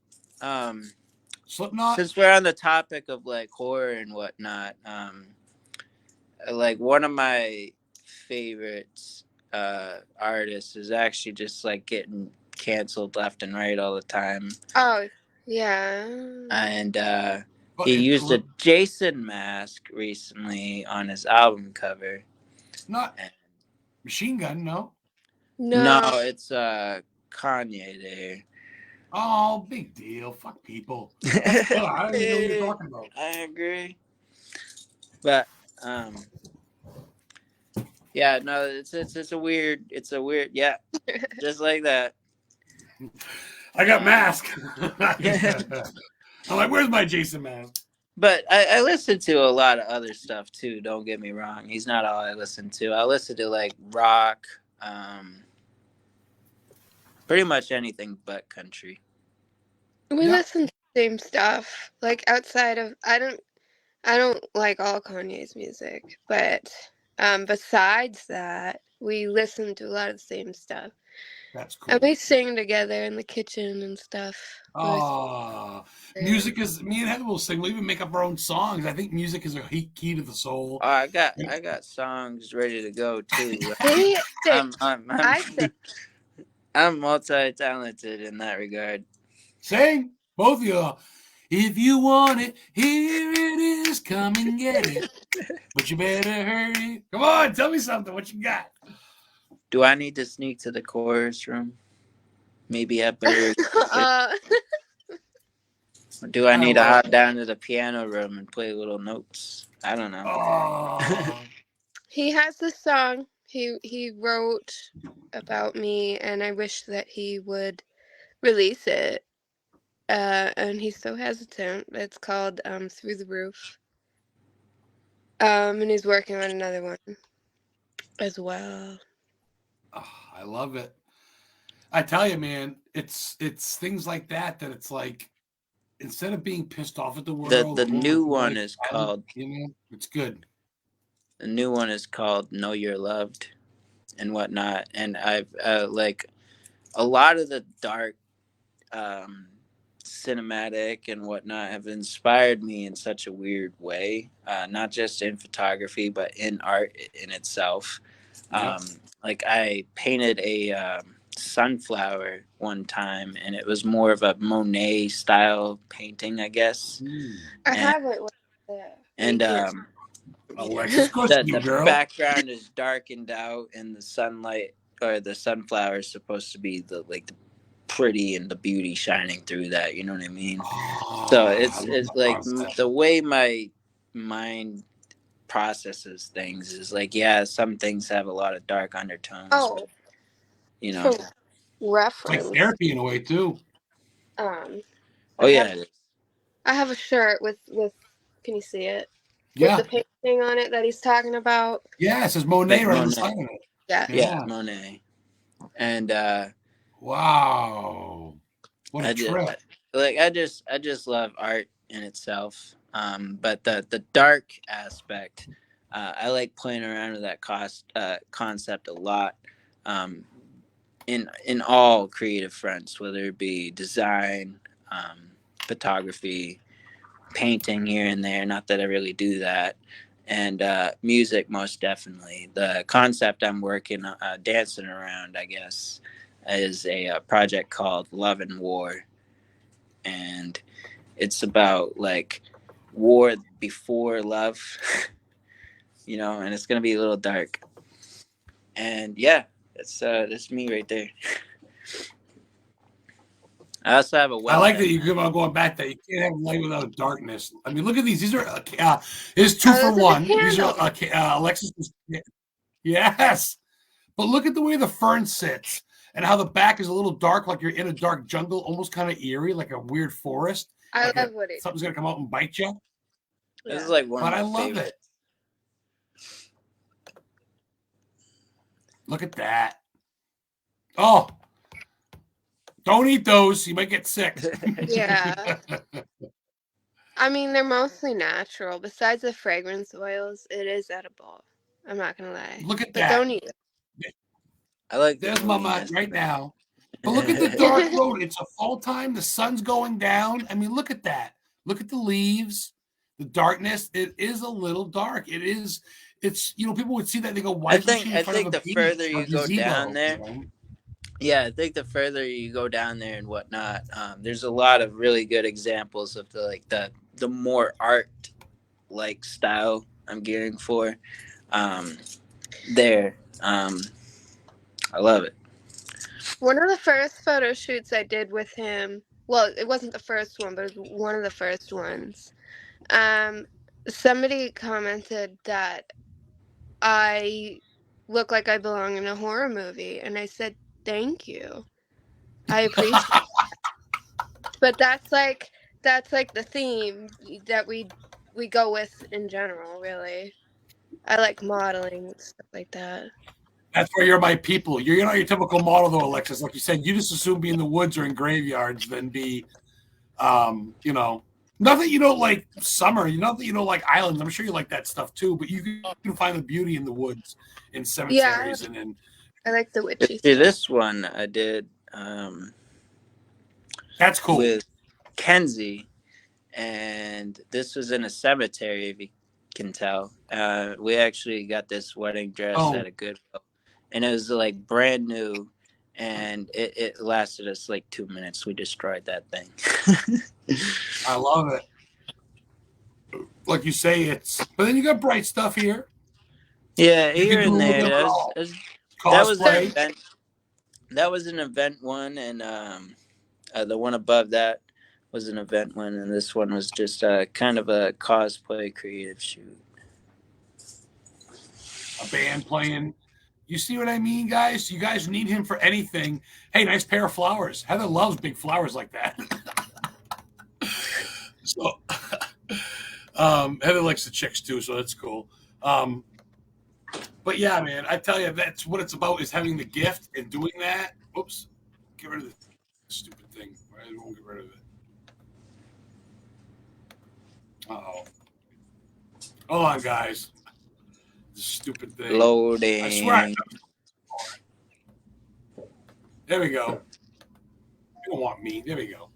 Slipknot.
Since we're on the topic of like horror and whatnot, like one of my favorites artists is actually just like getting canceled left and right all the time.
Oh, yeah.
And he used a Jason mask recently on his album cover.
Not Machine Gun, no.
No, it's Kanye there.
Oh, big deal. Fuck people. I don't even know what you're talking about.
I agree. But yeah, no, it's a weird, yeah, just like that.
I got mask. I'm like, where's my Jason mask?
But I listen to a lot of other stuff too. Don't get me wrong. He's not all I listen to. I listen to like rock, pretty much anything but country.
We listen to the same stuff. Like outside of, I don't like all Kanye's music, but besides that, we listen to a lot of the same stuff.
That's cool.
And we sing together in the kitchen and stuff.
Oh, music is, me and Heather will sing. We'll even make up our own songs. I think music is a key to the soul.
Oh, I got songs ready to go too. I'm multi-talented in that regard.
Sing, both of you. If you want it, here it is. Come and get it. But you better hurry. Come on, tell me something. What you got?
Do I need to sneak to the chorus room? Maybe I better. Do I need to hop down to the piano room and play little notes? I don't know.
Oh.
He has this song he wrote about me, and I wish that he would release it. And he's so hesitant. It's called Through the Roof. And he's working on another one as well.
Oh, I love it. I tell you, man, it's things like that it's like, instead of being pissed off at the world,
the new one is called,
it's good.
The new one is called Know You're Loved and whatnot. And I've like a lot of the dark cinematic and whatnot have inspired me in such a weird way, not just in photography but in art in itself. Like I painted a sunflower one time, and it was more of a Monet style painting, I guess.
I have it.
And
Alexis,
the background is darkened out, and the sunlight or the sunflower is supposed to be the pretty and the beauty shining through that. You know what I mean? So
Oh, I love
it's
that
like
concept.
the way my mind processes things is like, yeah, some things have a lot of dark undertones,
Oh,
you know.
for
It's like
reference,
therapy in a way too.
um,
Oh
I
yeah,
have
it is.
I have a shirt with. Can you see it? With the
Yeah.
painting on it that he's talking about.
Yeah, it says Monet
Like
right on the
Monet.
side of it.
Yeah.
Yeah,
Yeah.
Monet. And
Wow. What a
I just
trip.
I just love art in itself. But the dark aspect, I like playing around with that concept a lot. Um, in all creative fronts, whether it be design, photography, painting here and there. Not that I really do that. And music, most definitely. The concept I'm working, dancing around, I guess, is a project called Love and War. And it's about like war before love, and it's going to be a little dark. And yeah, that's me right there. I also have a
I like that
website
you
now.
keep on going back that you can't have light without darkness. I mean, look at these. These are is two
Oh,
for
those are the
one. These are
candles.
Alexis. Yes, but look at the way the fern sits and how the back is a little dark, like you're in a dark jungle, almost kind of eerie, like a weird forest,
I
like
love what it.
something's gonna come out and bite you.
This is
Yeah.
like one of
But I
my
love it.
favorites.
Look at that. Oh, don't eat those. You might get sick.
Yeah. I mean, they're mostly natural. Besides the fragrance oils, it is edible. I'm not gonna lie.
Look at
But
that.
don't eat it.
I like the
There's Mama
moodiness
right
of
now. But look at the dark
it.
road. It's a fall time. The sun's going down. I mean, look at that. Look at the leaves, the darkness. It is a little dark. It is. It's people would see that and they go, "Why isn't she in
I
front of
think
a
the further
beach or
you go down
gazebo?"
there, yeah, I think the further you go down there and whatnot, there's a lot of really good examples of the more art like style I'm gearing for. Um, there, I love it.
One of the first photo shoots I did with him. Well, it wasn't the first one, but it was one of the first ones. Um, Somebody commented that I look like I belong in a horror movie, and I said, "Thank you. I appreciate." But that's like the theme that we go with in general, really. I like modeling and stuff like that.
That's where you're my people. You're not your typical model though, Alexis. Like you said, you just assume be in the woods or in graveyards than be, you know, not that you don't like summer, not that you don't like islands. I'm sure you like that stuff too, but you can find the beauty in the woods, in
Yeah,
cemeteries, and in
I like the witchy
See,
stuff.
this one I did
that's cool.
with Kenzie, and this was in a cemetery. If you can tell, we actually got this wedding dress
Oh,
at a Goodwill, and it was like brand new, and it lasted us like 2 minutes. We destroyed that thing.
I love it. Like you say, but then you got bright stuff here.
Yeah,
You
here
can do a
and
little
there.
bit
That was an
So,
cosplay.
event. That was an event one, and the one above that was an event one, and this one was just kind of a cosplay creative shoot.
A band playing. You see what I mean, guys? You guys need him for anything. Hey, nice pair of flowers. Heather loves big flowers like that. So, Heather likes the chicks too, so that's cool. Um, but yeah, man, I tell you, that's what it's about is having the gift and doing that. Oops, get rid of this stupid thing. I won't get rid of it. Oh, hold on, guys. This stupid thing. I swear.
Loading.
There we go. You don't want me. There we go.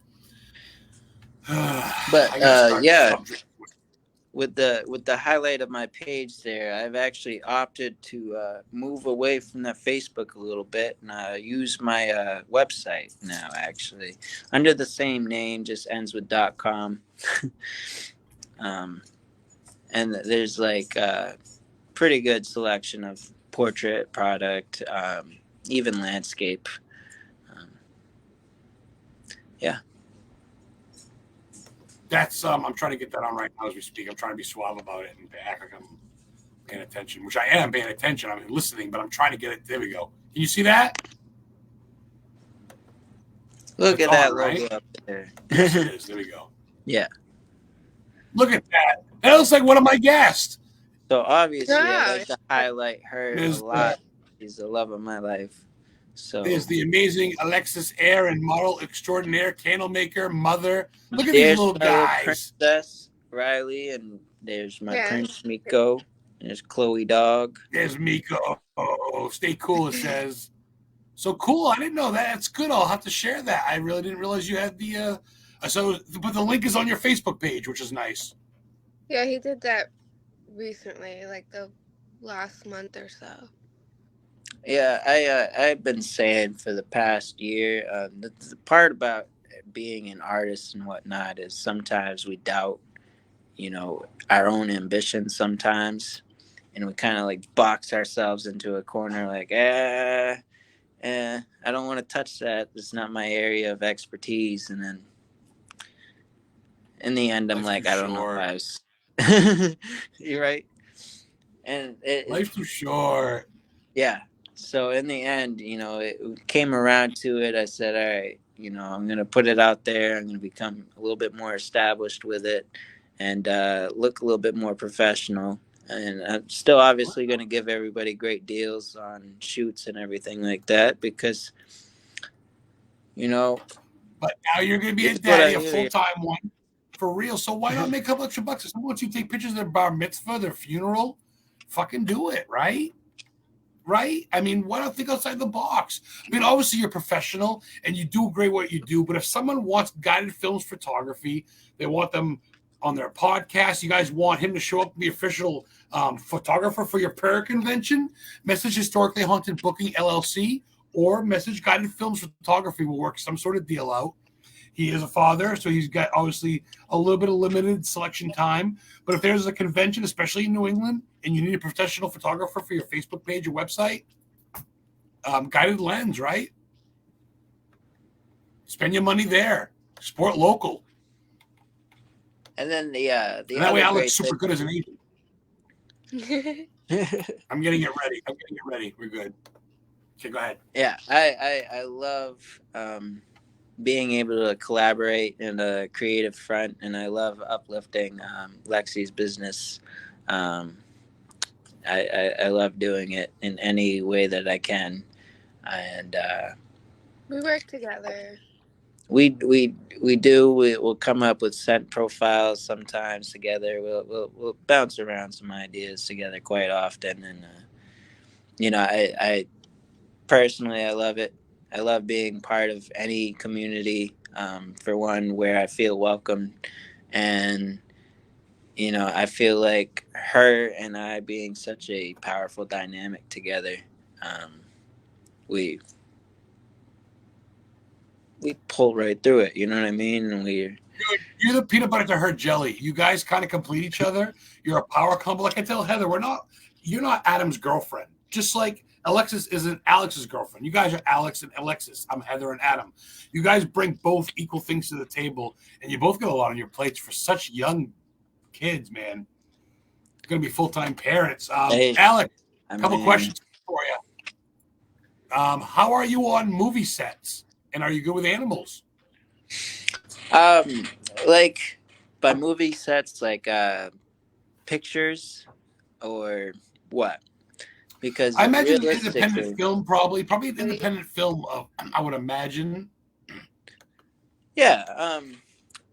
But
I gotta start.
yeah,
Stop drinking.
with the highlight of my page there, I've actually opted to move away from that Facebook a little bit and use my website now. Actually, under the same name, just ends with .com. um, and there's like a pretty good selection of portrait product, even landscape. Yeah.
That's I'm trying to get that on right now as we speak. I'm trying to be suave about it and act like I'm paying attention, which I am paying attention. I'm listening, but I'm trying to get it. There we go. Can you see that?
Look
It's
at
on,
that
right?
logo up there.
Yes, it is. There we go.
Yeah.
Look at that. That looks like one of my guests.
So obviously, I
Yeah.
like to highlight her a lot. She's the love of my life. So
There's the amazing Alexis Erin, model extraordinaire, candle maker, mother. Look at these
there's
little
my little
guys.
princess Riley, and there's my
Yeah.
prince Miko. There's Chloe Dog.
There's Miko. Oh, stay cool, it says. So cool. I didn't know that. That's good. I'll have to share that. I really didn't realize you had the but the link is on your Facebook page, which is nice.
Yeah, he did that recently, like the last month or so.
Yeah, I've been saying for the past year, the part about being an artist and whatnot is sometimes we doubt, our own ambition sometimes, and we kind of like box ourselves into a corner, like, I don't want to touch that. It's not my area of expertise. And then in the end, I'm like, I don't know if I was. You're right. And
Life's too short.
Yeah. So in the end, it came around to it. I said, all right, I'm going to put it out there. I'm going to become a little bit more established with it and look a little bit more professional. And I'm still obviously going to give everybody great deals on shoots and everything like that because,
But now you're going to be a daddy, a full-time one, for real. So why not make a couple extra bucks? If someone wants you to take pictures of their bar mitzvah, their funeral, fucking do it, right? Right? I mean, why not think outside the box? I mean, obviously you're professional and you do great what you do, but if someone wants guided films photography, they want them on their podcast, you guys want him to show up, be official photographer for your prayer convention, message Historically Haunted Booking LLC, or message Guided Films Photography will work some sort of deal out. He is a father, so he's got obviously a little bit of limited selection time. But if there's a convention, especially in New England, and you need a professional photographer for your Facebook page or website, Guided Lens, right? Spend your money there. Support local.
And then the and
that way I look super good as an agent.
Yeah.
I'm getting it ready. We're good. Okay, go ahead.
Yeah, I love being able to collaborate in a creative front, and I love uplifting Lexi's business. I love doing it in any way that I can, and
We work together.
we do. We'll come up with scent profiles sometimes together. We'll bounce around some ideas together quite often, and I personally I love it. I love being part of any community. For one, where I feel welcomed, and I feel like her and I being such a powerful dynamic together. We pull right through it. You know what I mean? And
You're the peanut butter to her jelly. You guys kind of complete each other. You're a power couple. Like I tell Heather, you're not Adam's girlfriend. Just like Alexis isn't Alex's girlfriend. You guys are Alex and Alexis. I'm Heather and Adam. You guys bring both equal things to the table, and you both got a lot on your plates for such young kids, man. You're going to be full-time parents. Alex, a couple questions for you. How are you on movie sets? And are you good with animals?
Like by movie sets, like pictures or what? Because
I imagine independent film, probably an independent film. I would imagine.
Yeah,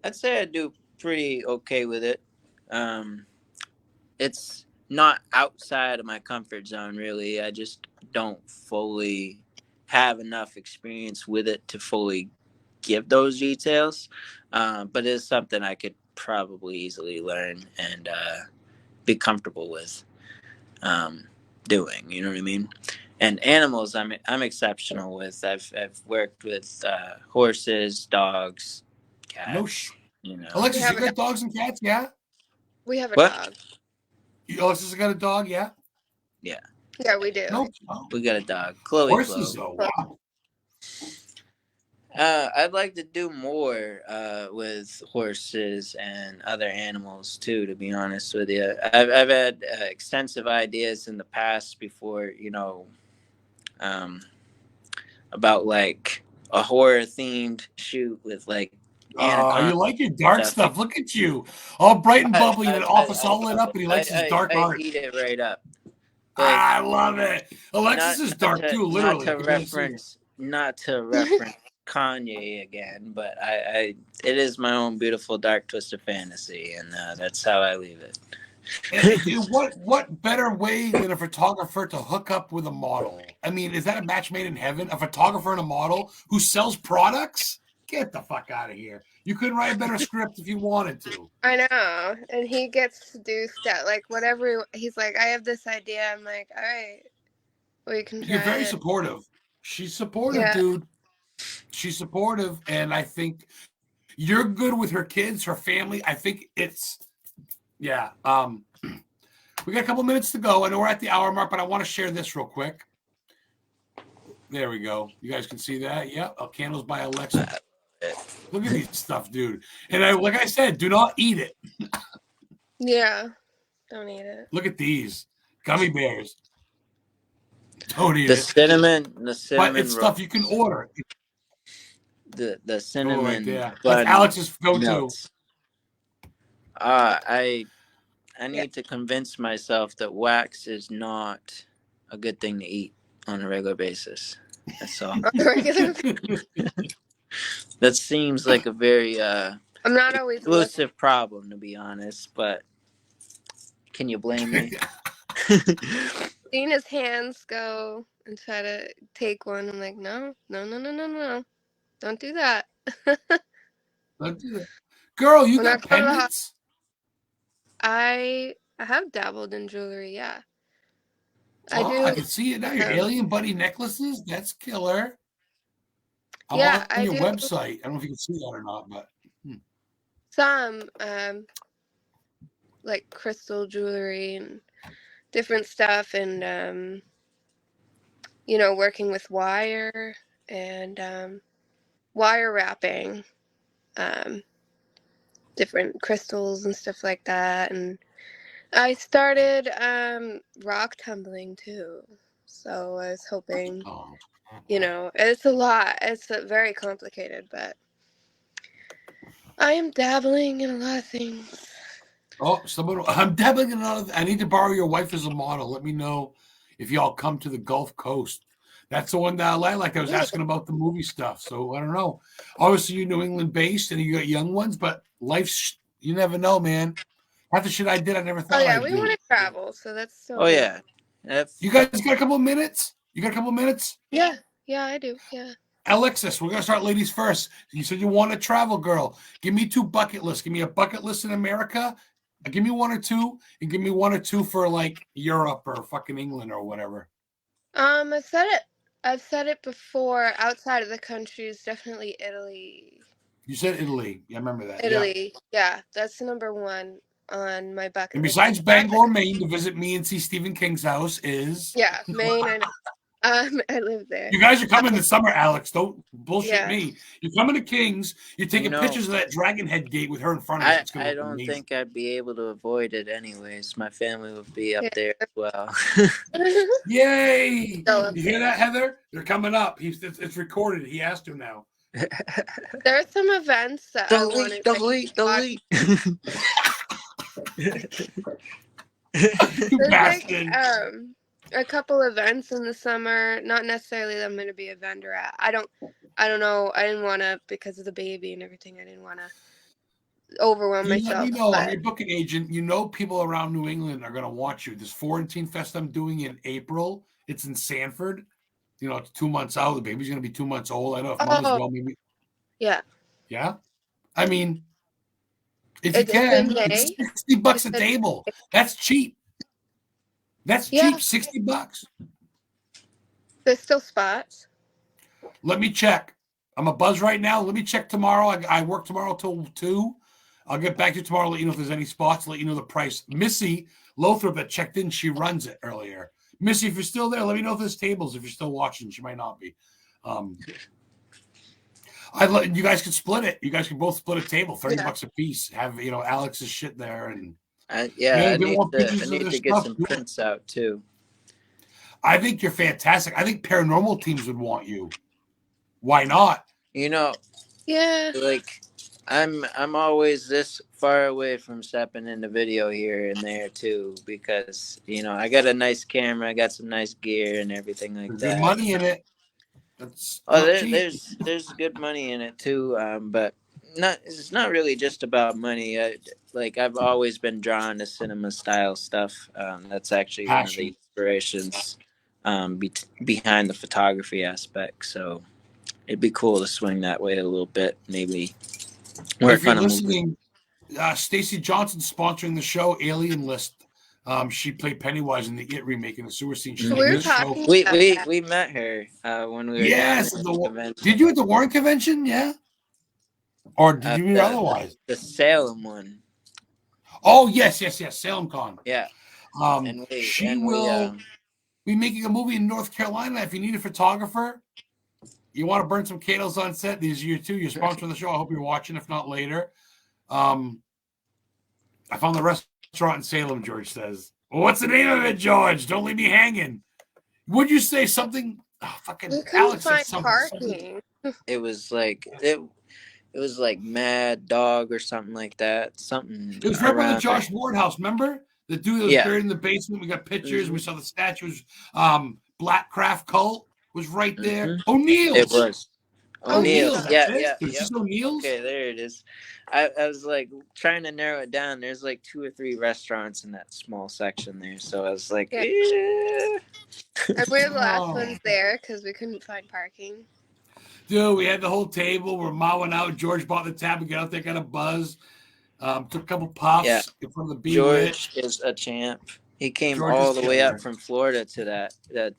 I'd say I do pretty okay with it. It's not outside of my comfort zone, really. I just don't fully have enough experience with it to fully give those details. But it's something I could probably easily learn and be comfortable with doing. You know what I mean? And animals, I'm exceptional with. I've worked with horses, dogs, cats.
Alexis, you got dogs and cats? Yeah.
We have a dog.
Alexis got a dog? Yeah.
Yeah.
Yeah, we do.
No, oh,
We got a dog, Chloe.
horses though. Wow.
I'd like to do more with horses and other animals too. To be honest with you, I've had extensive ideas in the past before, about like a horror themed shoot with like
Oh, you
anaconda
like your dark
stuff.
stuff. Look at you. All bright and
I,
bubbly and
I,
an
I,
office all lit up, and he likes his dark
I
art.
eat it right up. But
I love it. Alexis is dark too,
not
literally.
to
You can really see it.
reference Kanye again, but it is my own beautiful dark twisted fantasy, and that's how I leave it.
And what better way than a photographer to hook up with a model? I mean, is that a match made in heaven? A photographer and a model who sells products? Get the fuck out of here. You couldn't write a better script if you wanted to.
I know. And he gets to do stuff. Like, whatever. He's like, I have this idea. I'm like, all right, we can try
You're very
it.
supportive. She's supportive,
Yeah.
dude. She's supportive, and I think you're good with her kids, her family. I think it's, yeah. We got a couple minutes to go. I know we're at the hour mark, but I want to share this real quick. There we go. You guys can see that. Yep. Candles by Alexis. Look at these stuff, dude. And like I said, do not eat it.
Yeah. Don't eat it.
Look at these gummy bears. Don't eat
The
it.
cinnamon
But it's stuff you can order.
The cinnamon.
Right there.
Bun
That's Alex's go-to.
melts. I need to convince myself that wax is not a good thing to eat on a regular basis. That's all. That seems like a very
I'm not always
exclusive problem, to be honest, but can you blame me?
seeing his hands go and try to take one. I'm like, no. Don't do that.
Don't do that. Girl, you
When
got pendants?
I have dabbled in jewelry, yeah.
I
do.
I can see it now. Your alien buddy necklaces? That's killer. I'm
Yeah,
on your
do
website. I don't know if you can see that or not, but
some like crystal jewelry and different stuff, and working with wire and wire wrapping different crystals and stuff like that. And I started rock tumbling too, so I was hoping, it's a lot. It's very complicated, but I am dabbling in a lot of things.
Oh, I'm dabbling in another. I need to borrow your wife as a model. Let me know if y'all come to the Gulf Coast. That's the one that I like. I was asking about the movie stuff, so I don't know. Obviously, you're New England based and you got young ones, but life's, you never know, man. Half the shit I did, I never thought I'd do.
We want to travel, so that's so.
Oh yeah.
You guys got a couple of minutes?
Yeah, I do. Yeah.
Alexis, we're gonna start ladies first. You said you want to travel, girl. Give me 2 bucket lists. Give me a bucket list in America. Give me 1 or 2, and give me 1 or 2 for like Europe or fucking England or whatever.
I've said it before. Outside of the country is definitely Italy.
You said Italy. Yeah, I remember that.
Italy, yeah, that's number 1 on my bucket
and
list.
Besides Bangor, Maine, to visit me and see Stephen King's house is.
Yeah, Maine. I know. I live there.
You guys are coming this summer, Alex. Don't bullshit me. You're coming to King's. You're taking pictures of that Dragon Head gate with her in front of us.
I don't think I'd be able to avoid it anyways. My family would be up there as well.
Yay! You hear that, Heather? They're coming up. It's recorded. He asked her now.
There are some events that
delete.
There's a couple events in the summer, not necessarily that I'm going to be a vendor at. I don't know. I didn't want to, because of the baby and everything, I didn't want to overwhelm myself.
Let me know. I'm your booking agent. People around New England are going to want you. This Florentine Fest I'm doing in April. It's in Sanford. It's 2 months out. The baby's going to be 2 months old. I know if mom as well, maybe.
Yeah.
Yeah? I mean, if you can, it's $60 a table. That's cheap. That's cheap, $60.
There's still spots.
Let me check. I'm a buzz right now. Let me check tomorrow. I work tomorrow till 2. I'll get back to you tomorrow, let you know if there's any spots, let you know the price. Missy Lothrop that checked in, she runs it earlier. Missy, if you're still there, let me know if there's tables. If you're still watching, she might not be. You guys could split it. You guys can both split a table, $30 a piece. Have Alex's shit there, and
I
if they
need
want
to
pictures of their
get
stuff,
some prints out too.
I think you're fantastic. I think paranormal teams would want you. Why not?
Yeah.
Like I'm always this far away from stepping into video here and there too, because I got a nice camera, I got some nice gear and everything like
There's
that.
good money in it. That's
Oh,
not cheap.
there's good money in it too, but it's not really just about money. I've always been drawn to cinema style stuff. That's actually one of the
Passion.
inspirations behind the photography aspect. So it'd be cool to swing that way a little bit, maybe work
If you're
on a movie.
listening, Stacey Johnson's sponsoring the show Alien List. She played Pennywise in the It remake in the sewer scene. She's
We
making
were
this show.
talking
We
about that.
we met her when we were
Yes.
down at the convention.
Did you at the Warren convention? Yeah. Or did you meet otherwise?
The Salem one.
Oh, yes. Salem Con.
Yeah.
She will be making a movie in North Carolina. If you need a photographer, you want to burn some candles on set, these are you too. You're sponsoring the show. I hope you're watching, if not later. I found the restaurant in Salem, George says. Well, what's the name of it, George? Don't leave me hanging. Would you say something? Oh, fucking
We couldn't
Alex
find
said
parking.
It was like it was like Mad Dog or something like that.
It was right by the Josh Ward house. Remember the dude that was buried in the basement? We got pictures. Mm-hmm. We saw the statues. Black Craft Cult was right there. Mm-hmm. O'Neill's.
It was.
O'Neill's.
Yeah.
Is O'Neill's?
Okay, there it is. I was like trying to narrow it down. There's like 2 or 3 restaurants in that small section there. So I was like,
And we're the last ones there because we couldn't find parking.
Dude, we had the whole table. We're mowing out. George bought the tab and got out there, got a buzz. Took a couple puffs in front of the
George is a champ. He came all the way up from Florida to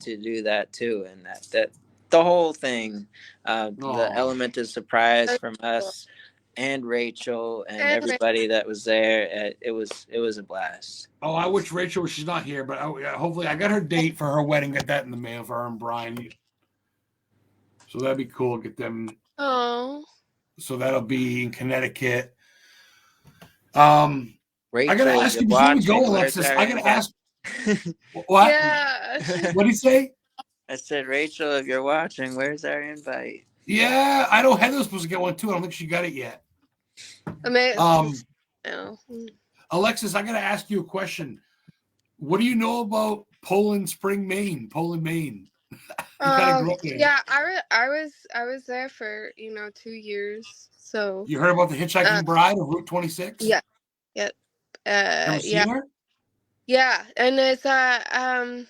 do that too, and that the whole thing, the element of surprise from us and Rachel and everybody that was there. It was a blast.
Oh, I wish Rachel, she's not here, but hopefully I got her date for her wedding. Got that in the mail for her and Brian. So that'd be cool. Get them.
Oh.
So that'll be in Connecticut.
Rachel,
I gotta ask you before we go, Alexis. I gotta ask. What?
Yeah.
What did he say?
I said, Rachel, if you're watching, where's our invite?
Yeah, I know Heather's supposed to get one too. I don't think she got it yet.
I mean, no.
Alexis, I gotta ask you a question. What do you know about Poland Spring, Maine? Poland, Maine.
Yeah, I was there for 2 years. So
you heard about the Hitchhiking Bride of Route 26?
Yeah. Yep.
Seen her?
Yeah, and it's I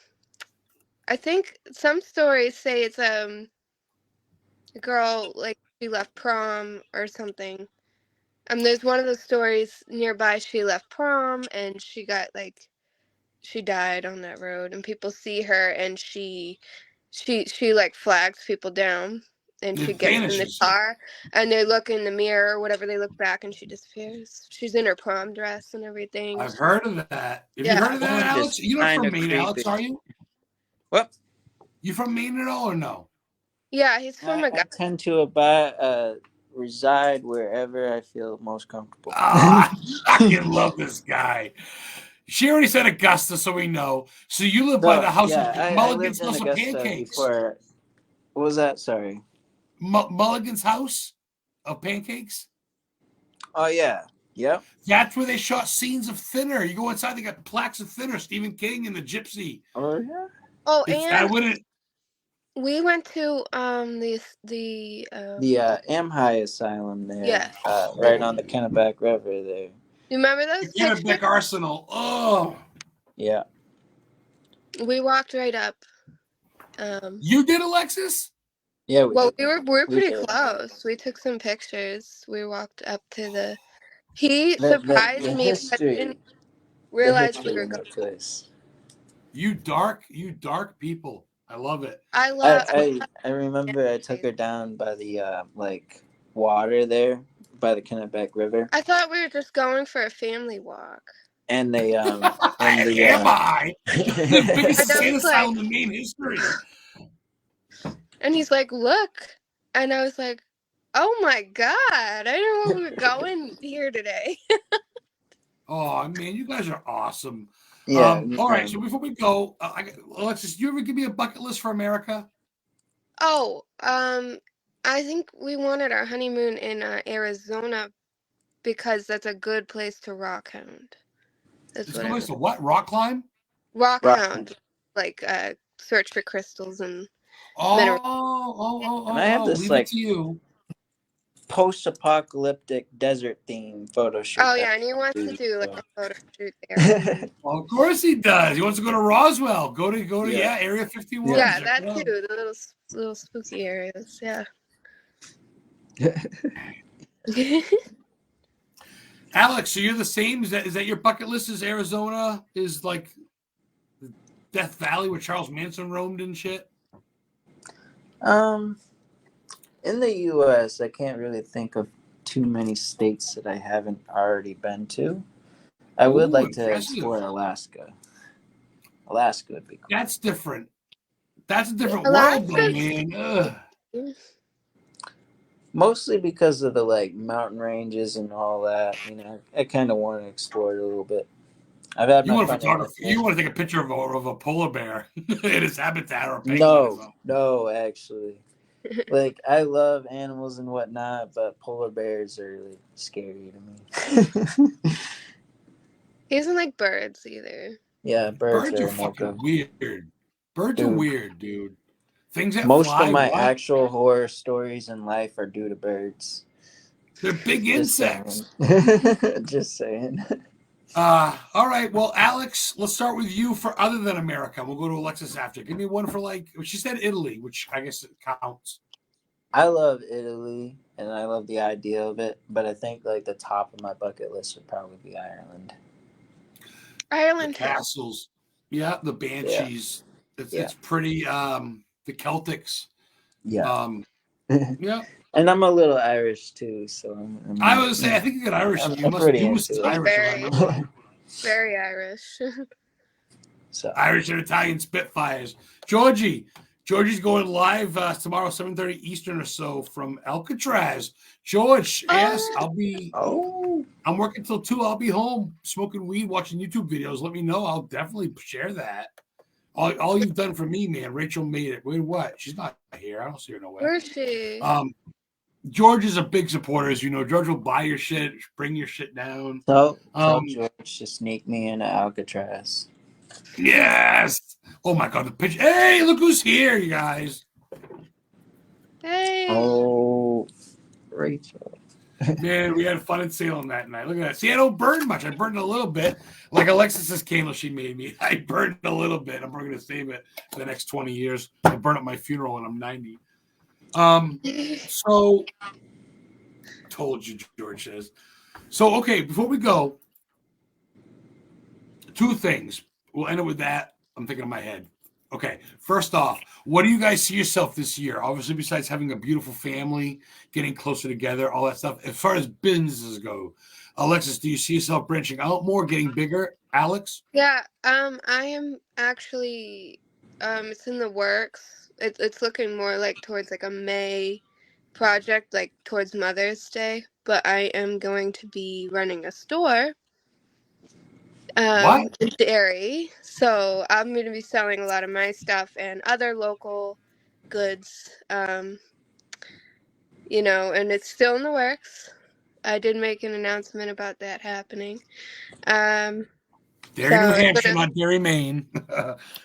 think some stories say it's a girl, like she left prom or something. There's one of the stories nearby. She left prom and she got she died on that road, and people see her and she like flags people down, and she gets in the car and they look in the mirror or whatever, they look back and she disappears. She's in her prom dress and everything.
I've heard of that. Have you heard of that, Alex? You're not from Maine, Alex, are you?
What?
You from Maine at all or no?
Yeah, he's from
I tend to reside wherever I feel most comfortable.
I fucking love this guy. She already said Augusta, so we know. So you live by the house of Mulligan's House of Pancakes.
Before, what was that? Sorry.
Mulligan's House of Pancakes?
Oh, yeah. Yep.
That's where they shot scenes of Thinner. You go inside, they got plaques of Thinner, Stephen King and the Gypsy.
Oh, yeah?
Oh, and we went to the
Amhi Asylum there.
Yeah.
Right on the Kennebec River there.
You remember those pictures?
Kennebec Arsenal. Oh.
Yeah.
We walked right up.
You did, Alexis?
Yeah.
We were pretty close. We took some pictures. We walked up to the. He surprised me because I didn't realize we were going.
You dark people. I love it.
I remember I took her down by the water there by the Kennebec River.
I thought we were just going for a family walk.
and they and the
Am I? The biggest
And I
insane
was
asylum
like,
in Maine history.
and he's like, look, and I was like, oh my god, I didn't know we were going here today.
Oh man, you guys are awesome.
yeah.
All right, so before we go, Alexis, do you ever give me a bucket list for America?
Oh, I think we wanted our honeymoon in Arizona because that's a good place to rock hound. That's
It's
what
a
I
place
want.
to what? Rock climb?
Rock
Rock.
hound, like search for crystals and
Oh,
minerals.
And I have this
leave it
like
to you.
post-apocalyptic desert theme photo shoot.
Oh
that
yeah, and he wants to
I
do like
do,
a photo shoot there.
so.
Well, of course he does. He wants to go to Roswell. Go to
Yeah.
Area 51.
Yeah.
Yeah,
Check
that
it
too.
out.
The little spooky areas. Yeah.
Alex, so you're the same? Is that your bucket list? Is Arizona is like Death Valley where Charles Manson roamed and shit?
In the U.S., I can't really think of too many states that I haven't already been to. I would
Ooh,
like to
impressive.
explore Alaska. Alaska would be cool.
That's different. That's a different world, though,
Alaska's
man. Ugh.
Mostly because of the like mountain ranges and all that. You know, I kind of want to explore it a little bit. I've had
You
my
want a
fun in
photographer? You
it.
want to take a picture of a polar bear in his habitat or a penguin or
No,
something?
no, actually. Like I love animals and whatnot, but polar bears are like scary to me.
He doesn't like birds either.
Yeah, birds
Birds are
are no
fucking
go.
weird. Birds are
Dude,
weird, dude. Things that
most of
fly,
my
what?
actual horror stories in life are due to birds.
They're big
Just
insects.
saying. Just saying.
All right. Well, Alex, let's start with you for other than America. We'll go to Alexis after. Give me one for she said Italy, which I guess it counts.
I love Italy and I love the idea of it, but I think like the top of my bucket list would probably be Ireland.
The
Ireland too.
castles. Yeah, the
Yeah.
banshees.
Yeah.
It's pretty the Celtics.
Yeah.
Yeah.
And I'm a little Irish too, so
I was say I think you got Irish.
I'm
You must
pretty
Dumas is
into
He's
Irish, if I
very,
remember right.
very Irish.
So
Irish and Italian Spitfires. Georgie's going live tomorrow, 7:30 Eastern or so from Alcatraz. George, yes, I'm working till 2. I'll be home smoking weed, watching YouTube videos. Let me know. I'll definitely share that. All you've done for me, man. Rachel made it. Wait, what? She's not here. I don't see her nowhere.
Where is she?
George is a big supporter, as you know. George will buy your shit, bring your shit down.
tell George to sneak me into Alcatraz.
Yes. Oh my god, the picture. Hey, look who's here, you guys.
Hey.
Oh, Rachel.
Man, we had fun in Salem that night. Look at that. See, I don't burn much. I burned a little bit. Like Alexis's candle she made me. I burned a little bit. I'm going to save it for the next 20 years. I'll burn at my funeral when I'm 90. So, told you, George says. So, okay, before we go, 2 things. We'll end it with that. I'm thinking in my head. Okay, first off, what do you guys see yourself this year? Obviously, besides having a beautiful family, getting closer together, all that stuff. As far as businesses go, Alexis, do you see yourself branching out more, getting bigger? Alex?
Yeah, I am actually, it's in the works. It's looking more like towards like a May project, like towards Mother's Day. But I am going to be running a store,
What?
in dairy. So I'm going to be selling a lot of my stuff and other local goods, and it's still in the works. I did make an announcement about that happening.
Dairy, New
So I'm
Hampshire,
gonna
not Dairy, Maine,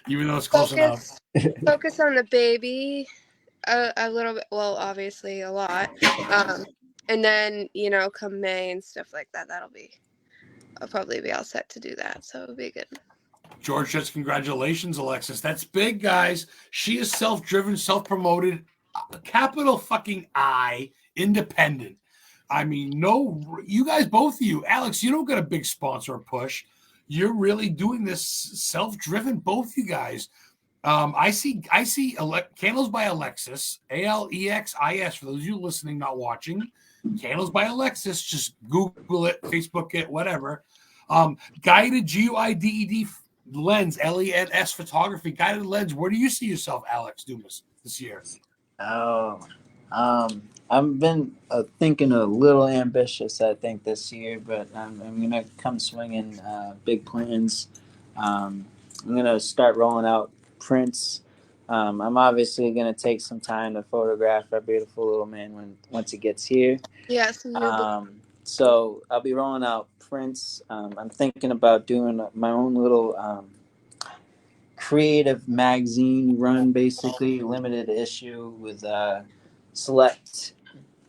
even though it's close enough.
focus on the baby a little bit. Well, obviously a lot. And then come May and stuff like that, I'll probably be all set to do that. So it'll be good.
George says, congratulations, Alexis. That's big, guys. She is self-driven, self-promoted, capital fucking I, independent. I mean, no, you guys, both of you. Alex, you don't get a big sponsor or push. You're really doing this self-driven, both you guys. I see Candles by Alexis, Alexis, for those of you listening, not watching. Candles by Alexis, just Google it, Facebook it, whatever. Guided GUIDED lens, LENS photography, guided lens. Where do you see yourself, Alex Dumas, this year?
Oh, I've been thinking a little ambitious, I think, this year, but I'm gonna come swinging big plans. I'm gonna start rolling out prints. I'm obviously gonna take some time to photograph our beautiful little man once he gets here.
Yeah, some new book.
So I'll be rolling out prints. I'm thinking about doing my own little creative magazine run, basically limited issue with select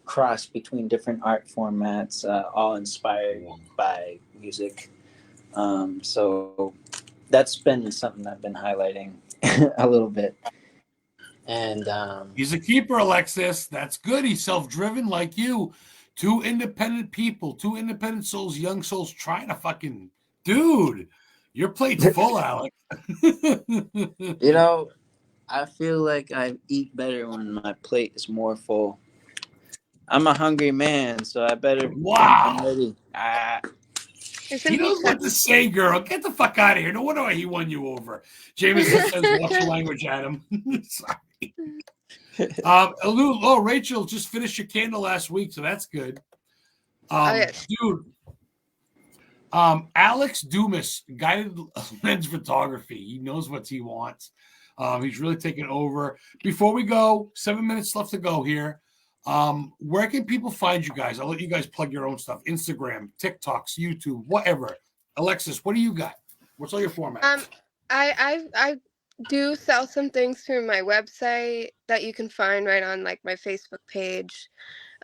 cross between different art formats, all inspired by music. So that's been something I've been highlighting a little bit. And
He's a keeper, Alexis. That's good. He's self-driven like you. Two independent people, two independent souls, young souls trying to fucking dude. Your plate's full, Alex.
you know, I feel like I eat better when my plate is more full. I'm a hungry man, so I better. I'm
Wow.
ready.
Isn't
He
he
knows what to say, girl. Get the fuck out of here. No wonder why he won you over. Jameson says, watch your language at him. Sorry. Rachel just finished your candle last week, so that's good.
yes.
Dude, Alex Dumas, guided lens photography. He knows what he wants. He's really taking over. Before we go, 7 minutes left to go here. Where can people find you guys? I'll let you guys plug your own stuff. Instagram, TikToks, YouTube, whatever. Alexis, what do you got? What's all your formats?
I do sell some things through my website that you can find right on like my Facebook page.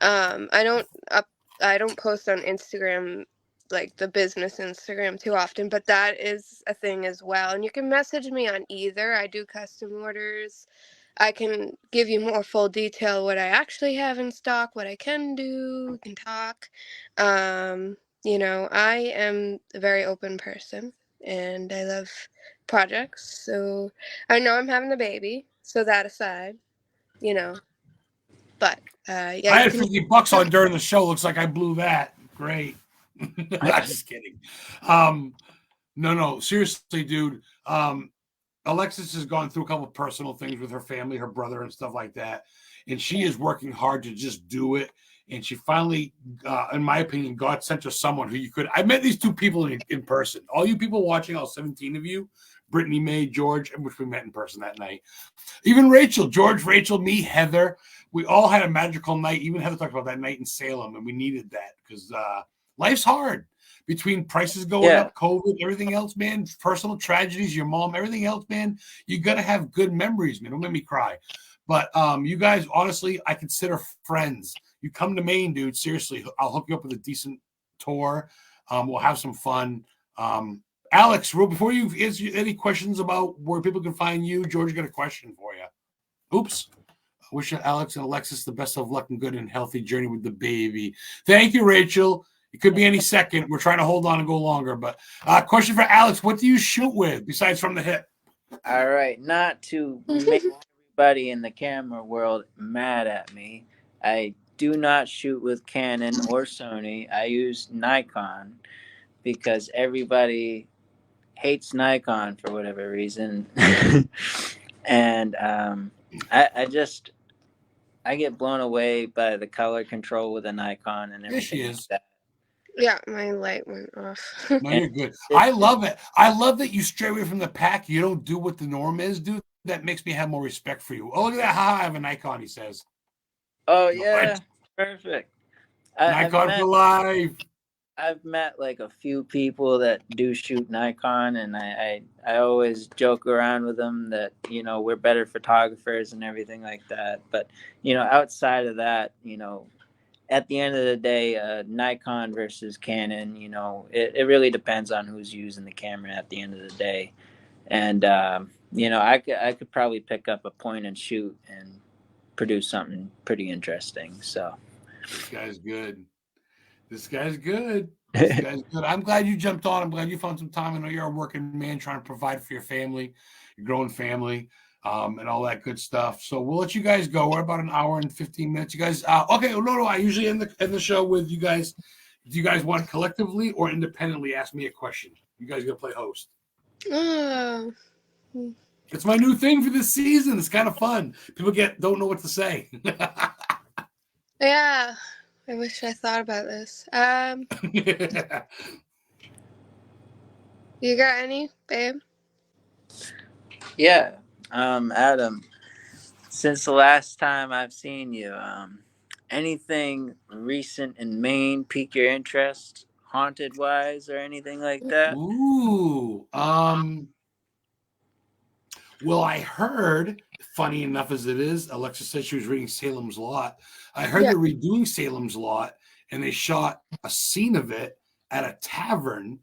I don't post on Instagram, like the business Instagram, too often, but that is a thing as well. And you can message me on either. I do custom orders. I can give you more full detail what I actually have in stock, what I can do. We can talk. I am a very open person and I love projects. So I know I'm having a baby. So that aside, you know, but yeah,
I
you
had
can.
$50 on during the show. Looks like I blew that. Great. I'm just kidding. No, seriously, dude. Alexis has gone through a couple of personal things with her family, her brother, and stuff like that. And she is working hard to just do it. And she finally, in my opinion, God sent her someone who you could. I met these two people in person. All you people watching, all 17 of you, Brittany, May, George, which we met in person that night. Even Rachel, George, Rachel, me, Heather. We all had a magical night. Even Heather talked about that night in Salem, and we needed that because life's hard. Between prices going up, COVID, everything else, man, personal tragedies, your mom, everything else, man, you got to have good memories, man. Don't make me cry. But you guys, honestly, I consider friends. You come to Maine, dude. Seriously, I'll hook you up with a decent tour. We'll have some fun. Alex, before you answer any questions about where people can find you, George got a question for you. Oops. I wish Alex and Alexis the best of luck and good and healthy journey with the baby. Thank you, Rachel. It could be any second. We're trying to hold on and go longer. But question for Alex. What do you shoot with besides from the hip?
All right. Not to make everybody in the camera world mad at me, I do not shoot with Canon or Sony. I use Nikon because everybody hates Nikon for whatever reason. And I get blown away by the color control with a Nikon and everything like that.
Yeah, my light went off.
No, you're good. I love it. I love that you stray away from the pack. You don't do what the norm is, dude. That makes me have more respect for you. Oh, look at that. Ha, I have a Nikon, he says.
Oh, yeah. Perfect.
Nikon for life.
I've met like a few people that do shoot Nikon, and I always joke around with them that, we're better photographers and everything like that. But, outside of that, at the end of the day, Nikon versus Canon, it really depends on who's using the camera at the end of the day. And, I could probably pick up a point and shoot and produce something pretty interesting. So
this guy's good. This guy's good. This guy's good. I'm glad you jumped on. I'm glad you found some time. I know you're a working man trying to provide for your family, your growing family, and all that good stuff. So we'll let you guys go. We're about an hour and 15 minutes. You guys, okay. No. I usually end the show with you guys Do you guys want collectively or independently ask me a question? You guys gonna play host?
Oh.
It's my new thing for this season. It's kind of fun. People don't know what to say.
Yeah. I wish I thought about this. You got any, babe?
Yeah. Adam, since the last time I've seen you, anything recent in Maine pique your interest, haunted wise, or anything like that?
Ooh. Well, I heard, funny enough as it is, Alexis said she was reading Salem's Lot. I heard
Yeah.
they're redoing Salem's Lot, and they shot a scene of it at a tavern,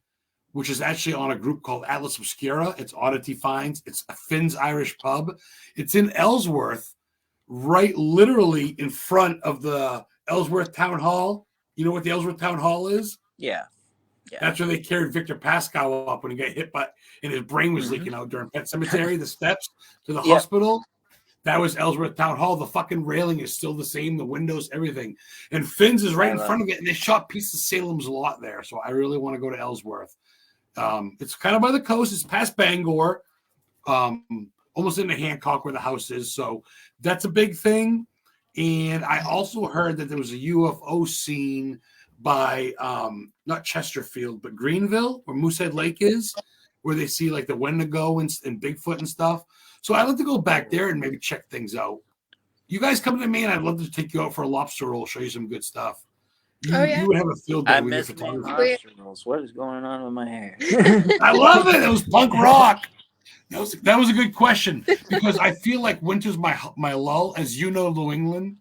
which is actually on a group called Atlas Obscura. It's Oddity Finds. It's a Finn's Irish pub. It's in Ellsworth, right literally in front of the Ellsworth Town Hall. You know what the Ellsworth Town Hall is?
Yeah.
That's where they carried Victor Pascal up when he got hit and his brain was leaking out during Pet Cemetery, the steps to the hospital. That was Ellsworth Town Hall. The fucking railing is still the same, the windows, everything. And Finn's is right in front of it, and they shot pieces of Salem's Lot there. So I really want to go to Ellsworth. It's kind of by the coast. It's past Bangor, almost into Hancock where the house is. So that's a big thing. And I also heard that there was a UFO scene by not Chesterfield, but Greenville, where Moosehead Lake is, where they see like the Wendigo and Bigfoot and stuff. So I'd like to go back there and maybe check things out. You guys come to me, and I'd love to take you out for a lobster roll, show you some good stuff. You would have a field day
I
with your
miss Maine
photography.
lobster rolls. What is going on with my hair?
I love it. It was punk rock. That was a good question because I feel like winter's my lull. As you know, New England,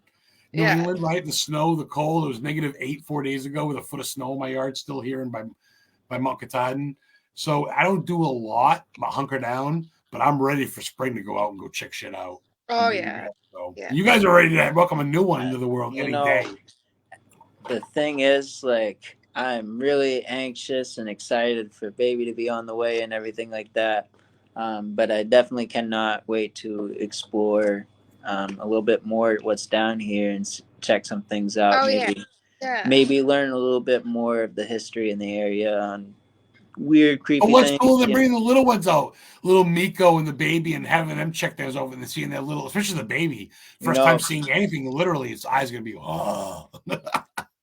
right? The snow, the cold. It was -8 4 days ago with a foot of snow in my yard still here and by Mount Katahdin. So I don't do a lot. I hunker down, but I'm ready for spring to go out and go check shit out.
Oh, yeah.
So you guys are ready to welcome a new one into the world any day.
The thing is, like, I'm really anxious and excited for baby to be on the way and everything like that. But I definitely cannot wait to explore a little bit more what's down here and check some things out. Maybe learn a little bit more of the history in the area on weird, creepy things.
What's cool? They're bringing the little ones out, little Miko and the baby, and having them check theirs over and seeing that little, especially the baby, first time seeing anything. Literally, its eyes gonna be oh.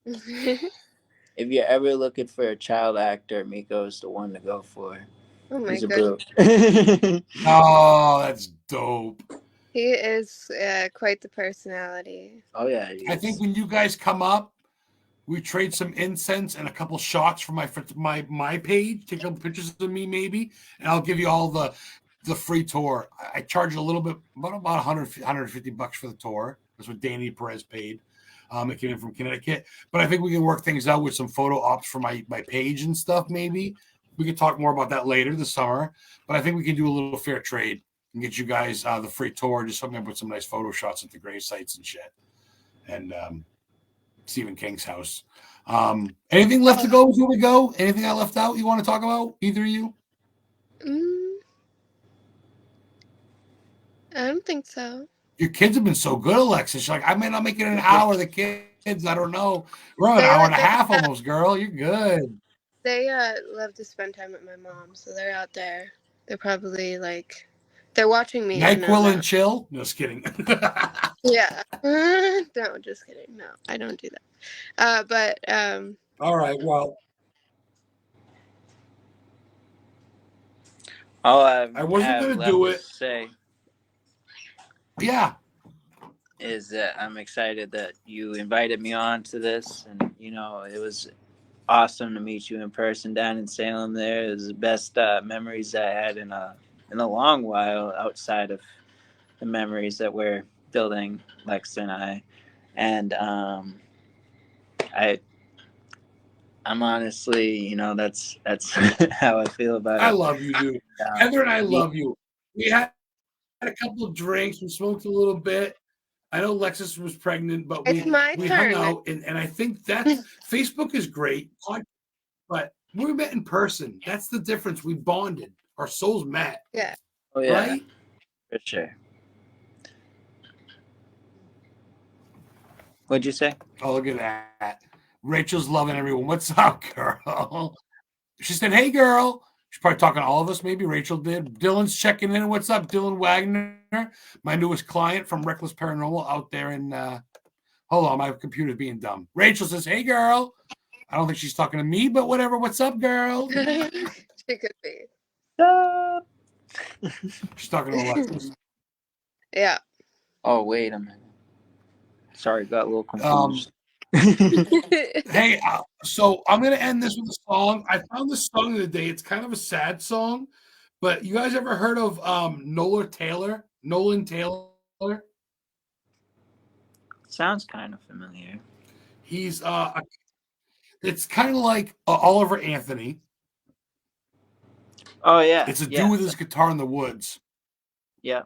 If you're ever looking for a child actor, Miko's the one to go for.
Oh my
He's a
goodness.
Oh, that's dope.
He is quite the personality.
Oh yeah.
I think when you guys come up, we trade some incense and a couple shots from my page. Take a couple pictures of me, maybe, and I'll give you all the free tour. I charge a little bit, about $150 for the tour. That's what Danny Perez paid. It came in from Connecticut, but I think we can work things out with some photo ops for my page and stuff. Maybe we can talk more about that later this summer. But I think we can do a little fair trade and get you guys the free tour, just something up with some nice photo shots at the grave sites and shit. And Stephen King's house. Anything left to go before we go? Anything I left out you want to talk about? Either of you?
I don't think so.
Your kids have been so good, Alexis. You're like, I may not make it an hour. The kids, I don't know. We're on an hour and a half almost, girl. You're good.
They love to spend time with my mom, so they're out there. They're probably like, they're watching me.
NyQuil and chill? No, just kidding.
Yeah. No, just kidding. No, I don't do that. But
all right. Well,
I
wasn't going to do it.
Say,
yeah,
is that I'm excited that you invited me on to this, and it was awesome to meet you in person down in Salem. There, it was the best memories I had in a long while, outside of the memories that we're building, Lex and I. And I'm honestly, that's how I feel about it.
I love you, dude. Heather and I love you. We had a couple of drinks. We smoked a little bit. I know Lexus was pregnant, but we hung out. And I think that Facebook is great, but we met in person. That's the difference. We bonded. Our souls met.
Yeah.
Oh, yeah.
Right?
For sure. What'd you say?
Oh, look at that. Rachel's loving everyone. What's up, girl? She said, hey, girl. She's probably talking to all of us. Maybe Rachel did. Dylan's checking in. What's up, Dylan Wagner? My newest client from Reckless Paranormal out there in hold on, my computer's being dumb. Rachel says, hey, girl. I don't think she's talking to me, but whatever. What's up, girl?
She could be.
Stop.
She's talking to Alexis.
Yeah.
Oh, wait a minute. Sorry, got a little confused.
Hey, so I'm going to end this with a song. I found this song of the day. It's kind of a sad song, but you guys ever heard of Nolan Taylor?
Sounds kind of familiar.
He's it's kind of like Oliver Anthony.
Oh, yeah.
It's a dude with his guitar in the woods.
Yeah.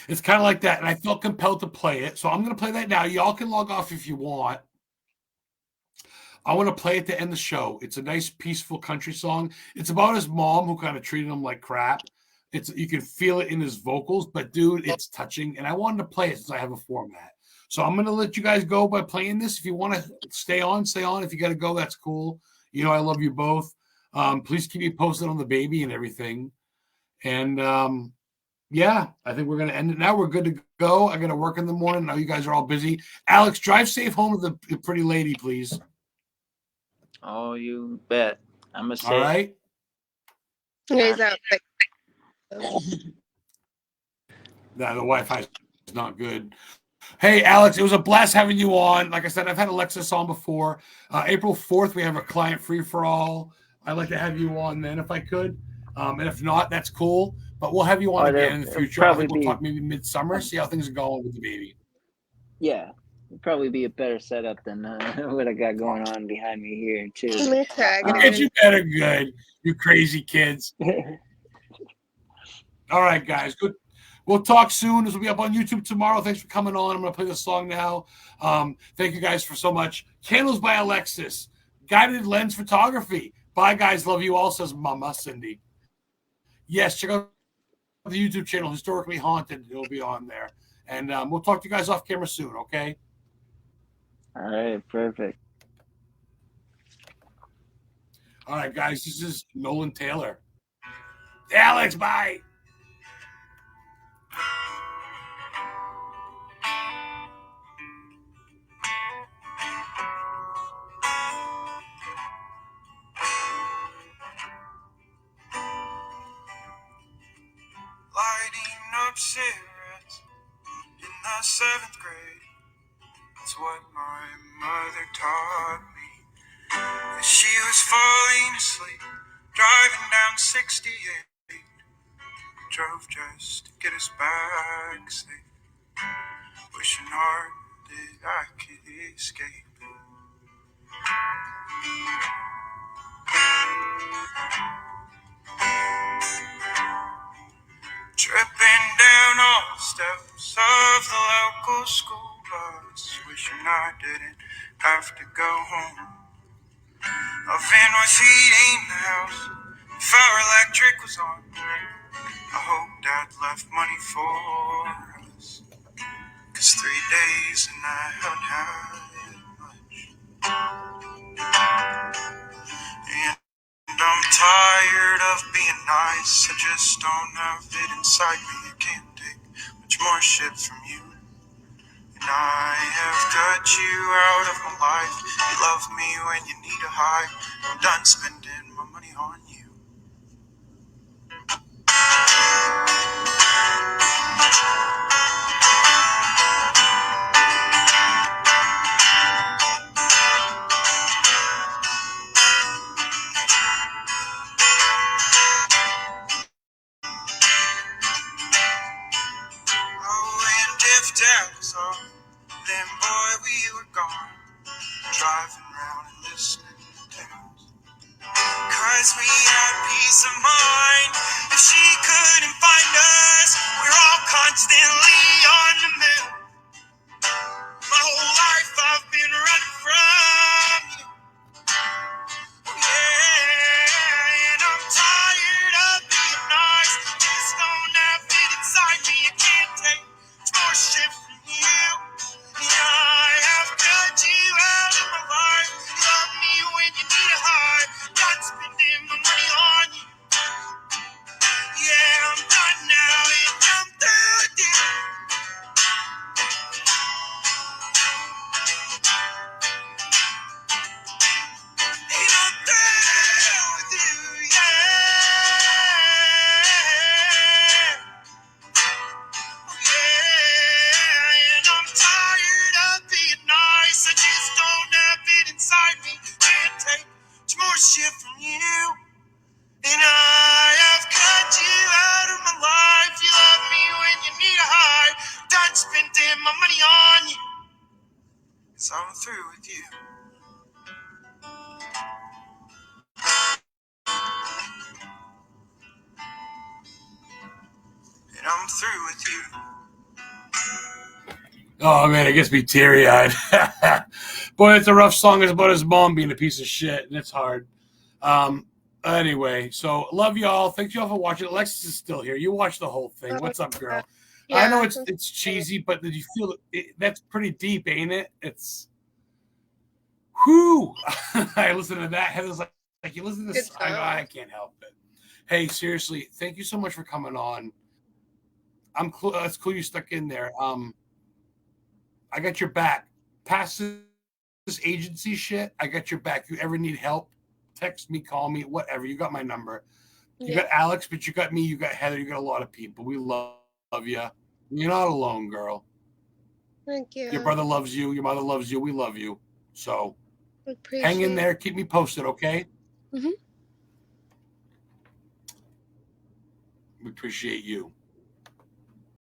It's kind of like that, and I felt compelled to play it, so I'm going to play that now. Y'all can log off if you want. I want to play it to end the show. It's a nice, peaceful country song. It's about his mom who kind of treated him like crap. You can feel it in his vocals, but dude, it's touching, and I wanted to play it since I have a format. So I'm going to let you guys go by playing this. If you want to stay on, stay on. If you got to go, that's cool. You know I love you both. Please keep me posted on the baby and everything. And yeah, I think we're going to end it now. We're good to go. I got to work in the morning. Now you guys are all busy. Alex, drive safe home with the pretty lady, please.
Oh, you bet. I'm going to say.
All right.
He's out.
No, the Wi-Fi is not good. Hey, Alex, it was a blast having you on. Like I said, I've had Alexis on before. April 4th, we have a client free-for-all. I'd like to have you on then if I could. And if not, that's cool. But we'll have you on again in the future. I think we'll talk maybe midsummer, see how things are going with the baby.
Yeah. It'll probably be a better setup than what I got going on behind me here, too.
Get you better good, you crazy kids. All right, guys. Good. We'll talk soon. This will be up on YouTube tomorrow. Thanks for coming on. I'm going to play this song now. Thank you guys for so much. Candles by Alexis. Guided Lens Photography. Bye, guys. Love you all, says Mama Cindy. Yes, check out the YouTube channel, Historically Haunted. It'll be on there. And we'll talk to you guys off camera soon, okay?
All right, perfect.
All right, guys. This is Nolan Taylor. Alex, bye.
Lighting up cigarettes in the 7th grade. That's what my mother taught me. As she was falling asleep, driving down 68. Drove just to get us back safe. Wishing hard that I could escape. Tripping down all the steps of the local school bus, wishing I didn't have to go home. A van was heating the house, if our electric was on. I hope Dad left money for us, 'cause 3 days and I hadn't had much. And I'm tired of being nice, I just don't have it inside me. I can't take much more shit from you. And I have cut you out of my life. You love me when you need a high. I'm done spending my money on you. Oh, and if Dad was off, then boy, we were gone. Driving around and listening to tunes. 'Cause we had peace of mind. If she couldn't find us, we're all constantly on the move. My whole life I've been running from you. Yeah, and I'm tired of being nice. Just don't have it inside me. I can't take more shit from you. Yeah, I have cut you out of my life. hear from you. And I have cut you out of my life. You love me when you need a hide. Done spending my money on you. 'Cause I'm through with you. And I'm through with you.
Oh man, it gets me teary-eyed. Boy, it's a rough song. It's about his mom being a piece of shit, and it's hard. Anyway, so love y'all. Thank y'all for watching. Alexis is still here. You watched the whole thing. What's up, girl? I know it's cheesy, but did you feel it? That's pretty deep, ain't it? It's whoo. I listened to that. Heather's like you listen to this. I can't help it. Hey, seriously, thank you so much for coming on. I'm cool. It's cool you stuck in there. I got your back. Past this agency shit, I got your back. If you ever need help, text me, call me, whatever. You got my number. You got Alex, but you got me. You got Heather. You got a lot of people. We love you. You're not alone, girl.
Thank you.
Your brother loves you. Your mother loves you. We love you. So hang in there. Keep me posted, okay?
Mm-hmm.
We appreciate you.